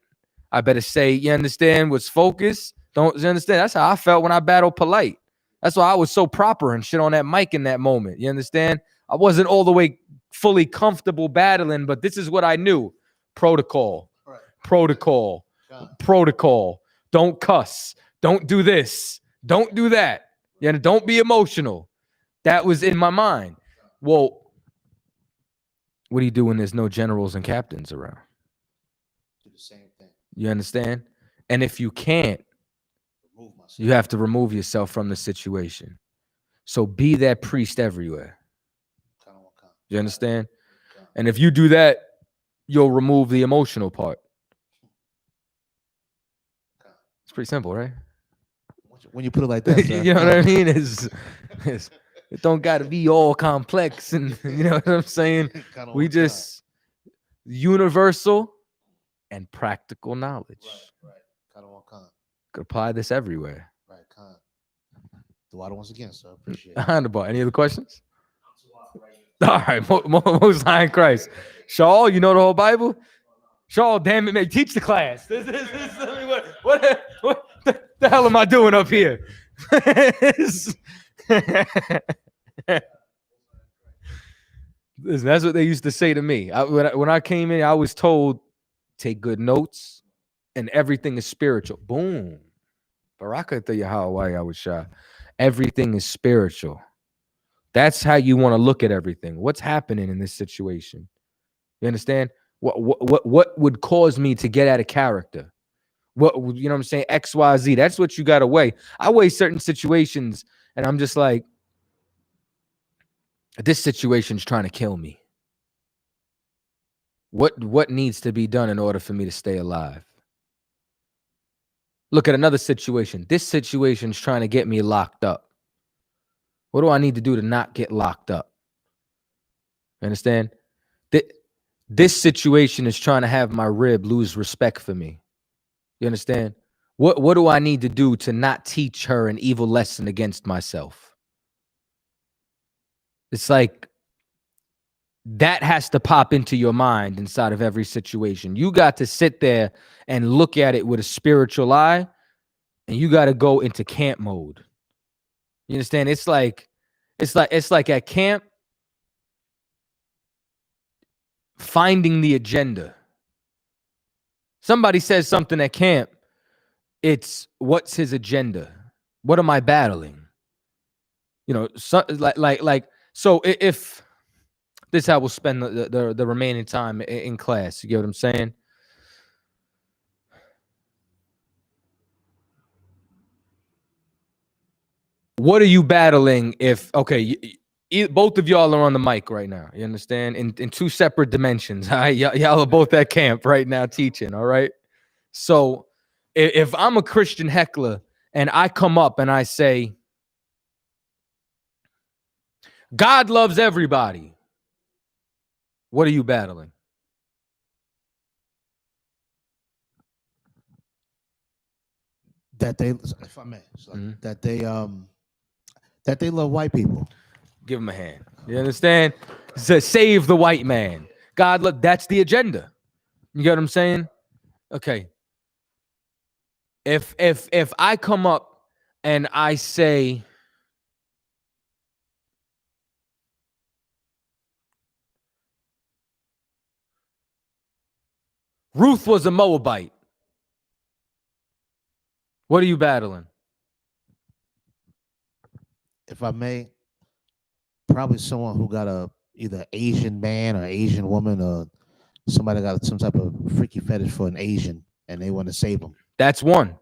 I better say, you understand, what's focused. Don't you understand? That's how I felt when I battled Polite. That's why I was so proper and shit on that mic in that moment. You understand? I wasn't all the way fully comfortable battling, but this is what I knew. Protocol. Right. Protocol. God. Protocol. Don't cuss. Don't do this. Don't do that. You know, don't be emotional. That was in my mind. Well, what do you do when there's no generals and captains around? Do the same thing. You understand? And if you can't, Remove myself. you have to remove yourself from the situation. So be that priest everywhere. You understand? And if you do that, you'll remove the emotional part. It's pretty simple, right? When you put it like that, sir. You know what I mean? It don't got to be all complex, and you know what I'm saying? We just universal and practical knowledge. Right. Could apply this everywhere. Right. The water once again, sir. Appreciate it. Behind the bar. Any other questions? All right, most high in Christ. Shaw, you know the whole Bible? Shaw, damn it, man, teach the class. What the hell am I doing up here? Listen, that's what they used to say to me. When I came in, I was told, take good notes, and everything is spiritual. Boom. Baraka to Yahweh, I was shy. Everything is spiritual. That's how you want to look at everything. What's happening in this situation? You understand? What would cause me to get out of character? What, you know what I'm saying? X, Y, Z. That's what you got to weigh. I weigh certain situations, and I'm just like, this situation's trying to kill me. What needs to be done in order for me to stay alive? Look at another situation. This situation's trying to get me locked up. What do I need to do to not get locked up? Understand? This situation is trying to have my rib lose respect for me. You understand? What do I need to do to not teach her an evil lesson against myself? It's like that has to pop into your mind inside of every situation. You got to sit there and look at it with a spiritual eye, and you got to go into camp mode. You understand? It's like at camp, finding the agenda. Somebody says something at camp. It's what's his agenda? What am I battling? You know, so if this is how we'll spend the remaining time in class. You get what I'm saying? What are you battling if, okay, both of y'all are on the mic right now. You understand? In two separate dimensions. All right? Y'all are both at camp right now teaching. All right. So if I'm a Christian heckler and I come up and I say, God loves everybody, what are you battling? That they, if I may, that they love white people. Give him a hand. You understand? To save the white man. God, look, that's the agenda. You get what I'm saying? Okay. If I come up and I say, Ruth was a Moabite, what are you battling? If I may, probably someone who got either Asian man or Asian woman, or somebody got some type of freaky fetish for an Asian and they want to save them. That's one.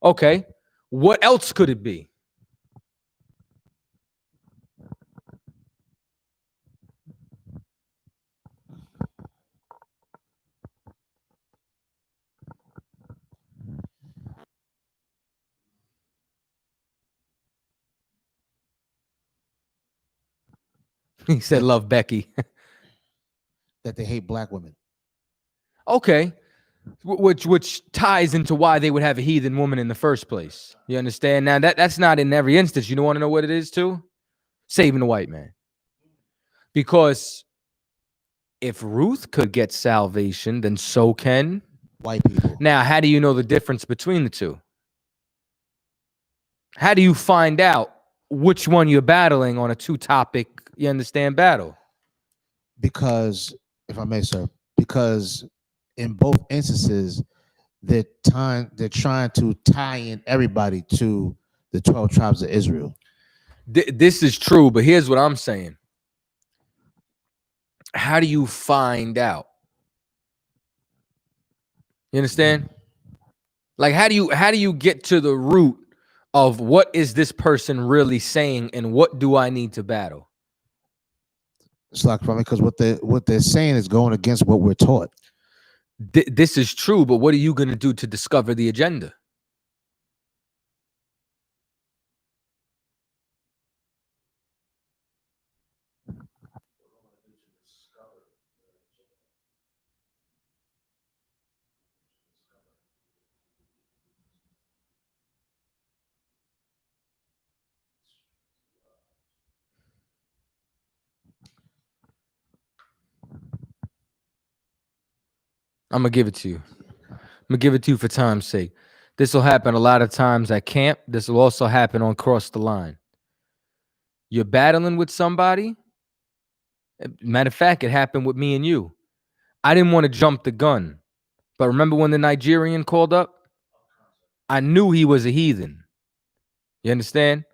Okay. What else could it be? He said, love Becky. That they hate black women. Okay. which ties into why they would have a heathen woman in the first place. You understand? Now that's not in every instance. You don't want to know what it is too? Saving the white man. Because if Ruth could get salvation, then so can white people. Now, how do you know the difference between the two? How do you find out which one you're battling on a two-topic, you understand, battle? Because, if I may, sir, because in both instances, they're trying to tie in everybody to the 12 tribes of Israel. This is true, but here's what I'm saying. How do you find out? You understand? Like, how do you get to the root of what is this person really saying and what do I need to battle? It's like, because what they're saying is going against what we're taught. This is true, but what are you going to do to discover the agenda? I'm going to give it to you. I'm going to give it to you for time's sake. This will happen a lot of times at camp. This will also happen on Cross the Line. You're battling with somebody. Matter of fact, it happened with me and you. I didn't want to jump the gun. But remember when the Nigerian called up? I knew he was a heathen. You understand?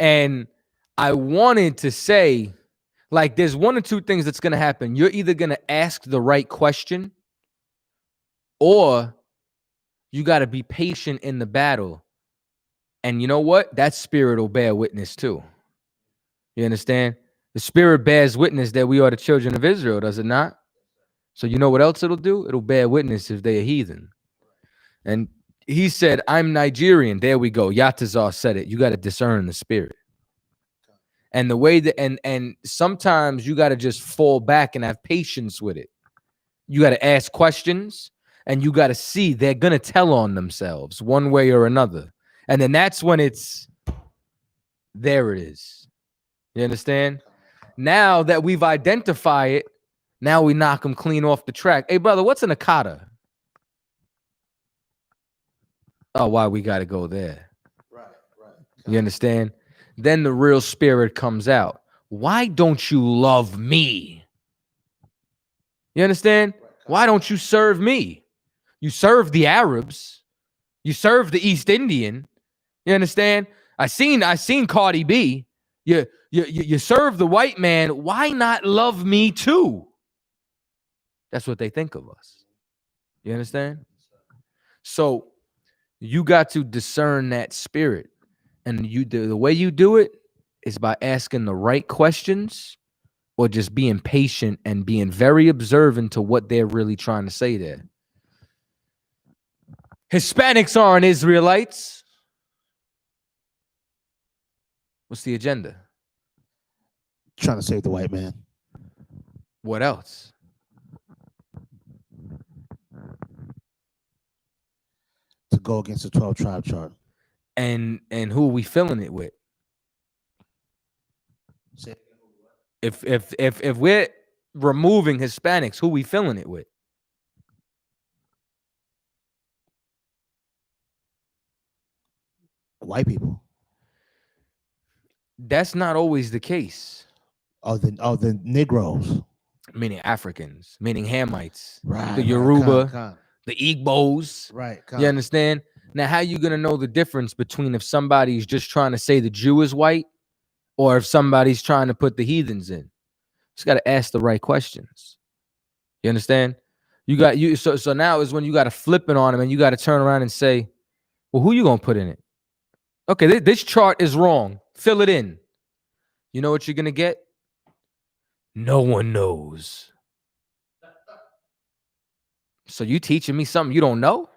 And I wanted to say, like, there's one or two things that's going to happen. You're either going to ask the right question or you got to be patient in the battle. And you know what? That spirit will bear witness too. You understand? The spirit bears witness that we are the children of Israel, does it not? So you know what else it'll do? It'll bear witness if they're heathen. And he said, I'm Nigerian. There we go. Yatazar said it. You got to discern the spirit. And the way that, and sometimes you got to just fall back and have patience with it. You got to ask questions and you got to see they're going to tell on themselves one way or another. And then that's when there it is. You understand? Now that we've identified it, now we knock them clean off the track. Hey, brother, what's an akata? Oh, why we got to go there? Right. You understand? Then the real spirit comes out. Why don't you love me? You understand? Why don't you serve me? You serve the Arabs. You serve the East Indian. You understand? I seen Cardi B. You serve the white man. Why not love me too? That's what they think of us. You understand? So you got to discern that spirit. And the way you do it is by asking the right questions or just being patient and being very observant to what they're really trying to say there. Hispanics aren't Israelites. What's the agenda? Trying to save the white man. What else? To go against the 12 tribe chart. And who are we filling it with? If we're removing Hispanics, who are we filling it with? White people. That's not always the case. The Negroes. Meaning Africans, meaning Hamites, right? The Yoruba, the Igbos. Right. You understand? Now, how you gonna know the difference between if somebody's just trying to say the Jew is white or if somebody's trying to put the heathens in? Just got to ask the right questions. You understand? So now is when you got to flip it on them and you got to turn around and say, well, who you gonna put in it? Okay, this chart is wrong. Fill it in. You know what you're gonna get? No one knows. So you teaching me something you don't know?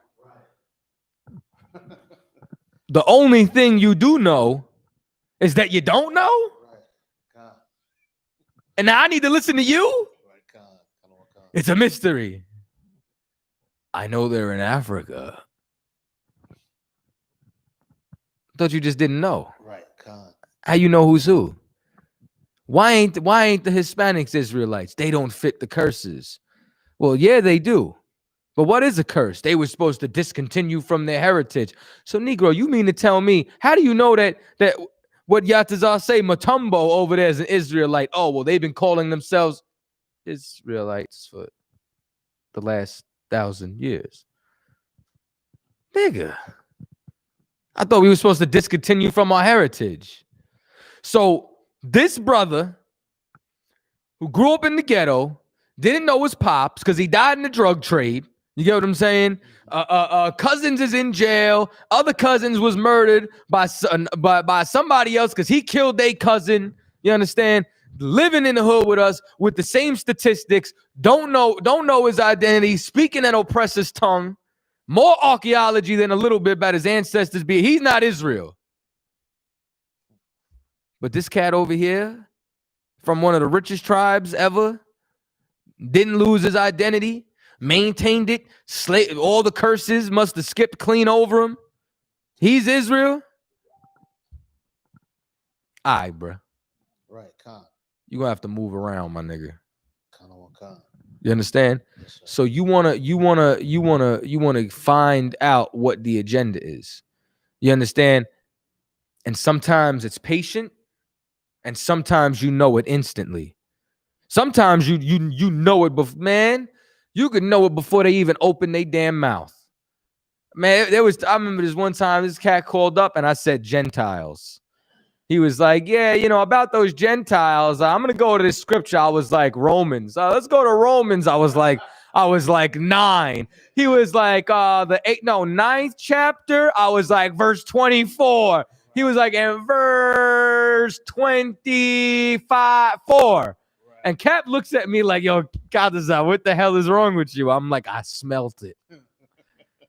The only thing you do know is that you don't know? And now I need to listen to you? It's a mystery. I know they're in Africa. Thought you just didn't know. Right, Khan. How you know who's who? Why ain't the Hispanics Israelites? They don't fit the curses. Well, yeah, they do. But what is a curse? They were supposed to discontinue from their heritage. So, Negro, you mean to tell me, how do you know that what Yatazar say, Matumbo over there is an Israelite? Oh, well, they've been calling themselves Israelites for the last 1,000 years. Nigga, I thought we were supposed to discontinue from our heritage. So this brother who grew up in the ghetto, didn't know his pops because he died in the drug trade. You get what I'm saying? Cousins is in jail. Other cousins was murdered by somebody else because he killed their cousin. You understand? Living in the hood with us with the same statistics. Don't know his identity. Speaking an oppressor's tongue. More archaeology than a little bit about his ancestors being. He's not Israel. But this cat over here, from one of the richest tribes ever, didn't lose his identity, maintained it, all the curses must have skipped clean over him. He's Israel. All right, bro. Right, Khan. You're gonna have to move around, my nigga. Khan. You understand? Yes, sir. So you wanna find out what the agenda is. You understand? And sometimes it's patient, and sometimes you know it instantly. Sometimes you know it, but man, you could know it before they even open their damn mouth. Man, I remember this one time, this cat called up and I said Gentiles. He was like, yeah, about those Gentiles, I'm going to go to this scripture. I was like, Romans. Let's go to Romans. I was like 9. He was like, ninth chapter. I was like, verse 24. He was like, in verse 25, 4. And Cap looks at me like, yo, Kadazar, what the hell is wrong with you? I'm like, I smelt it.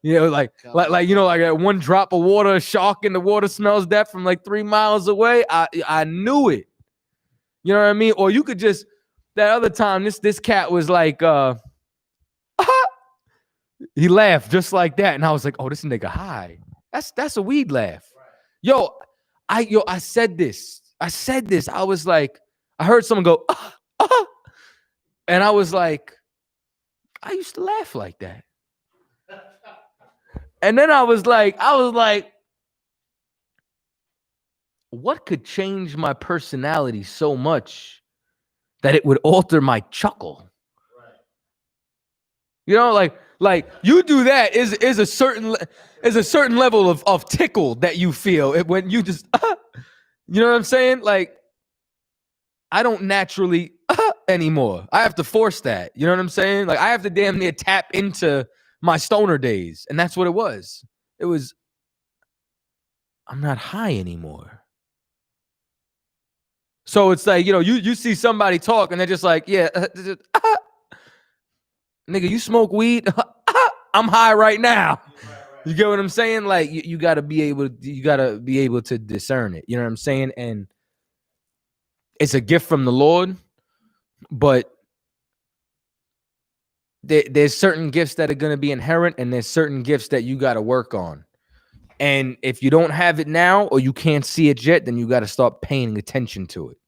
Like that one drop of water, a shark in the water smells that from like 3 miles away. I knew it. You know what I mean? Or you could just, that other time, this cat was like, he laughed just like that. And I was like, oh, this nigga high. That's a weed laugh. I said this. I was like, I heard someone go, and I was like, I used to laugh like that. And then I was like, what could change my personality so much that it would alter my chuckle? Right. Like you do that is a certain level of tickle that you feel when you just, you know what I'm saying? Like, I don't naturally anymore. I have to force that. You know what I'm saying? Like, I have to damn near tap into my stoner days. And that's what it was. It was, I'm not high anymore. So it's like, you see somebody talk and they're just like, yeah, nigga, you smoke weed? I'm high right now. You get what I'm saying? Like, you gotta be able to discern it. You know what I'm saying? And it's a gift from the Lord, but there's certain gifts that are going to be inherent, and there's certain gifts that you got to work on. And if you don't have it now, or you can't see it yet, then you got to start paying attention to it.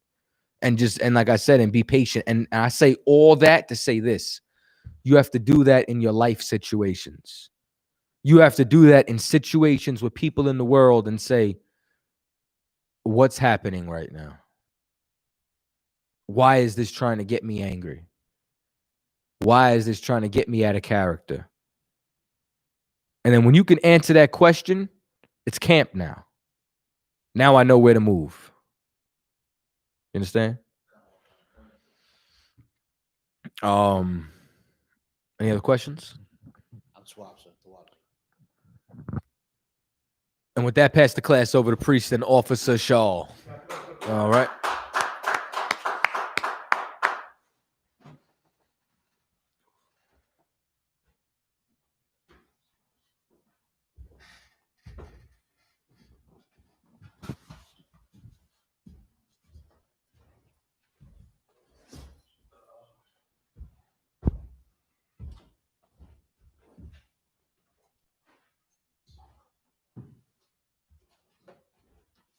And like I said, and be patient. And I say all that to say this: you have to do that in your life situations. You have to do that in situations with people in the world and say, what's happening right now? Why is this trying to get me angry? Why is this trying to get me out of character? And then when you can answer that question, it's camp now. Now I know where to move. You understand? Any other questions? And with that, pass the class over to Priest and Officer Shaw. All right.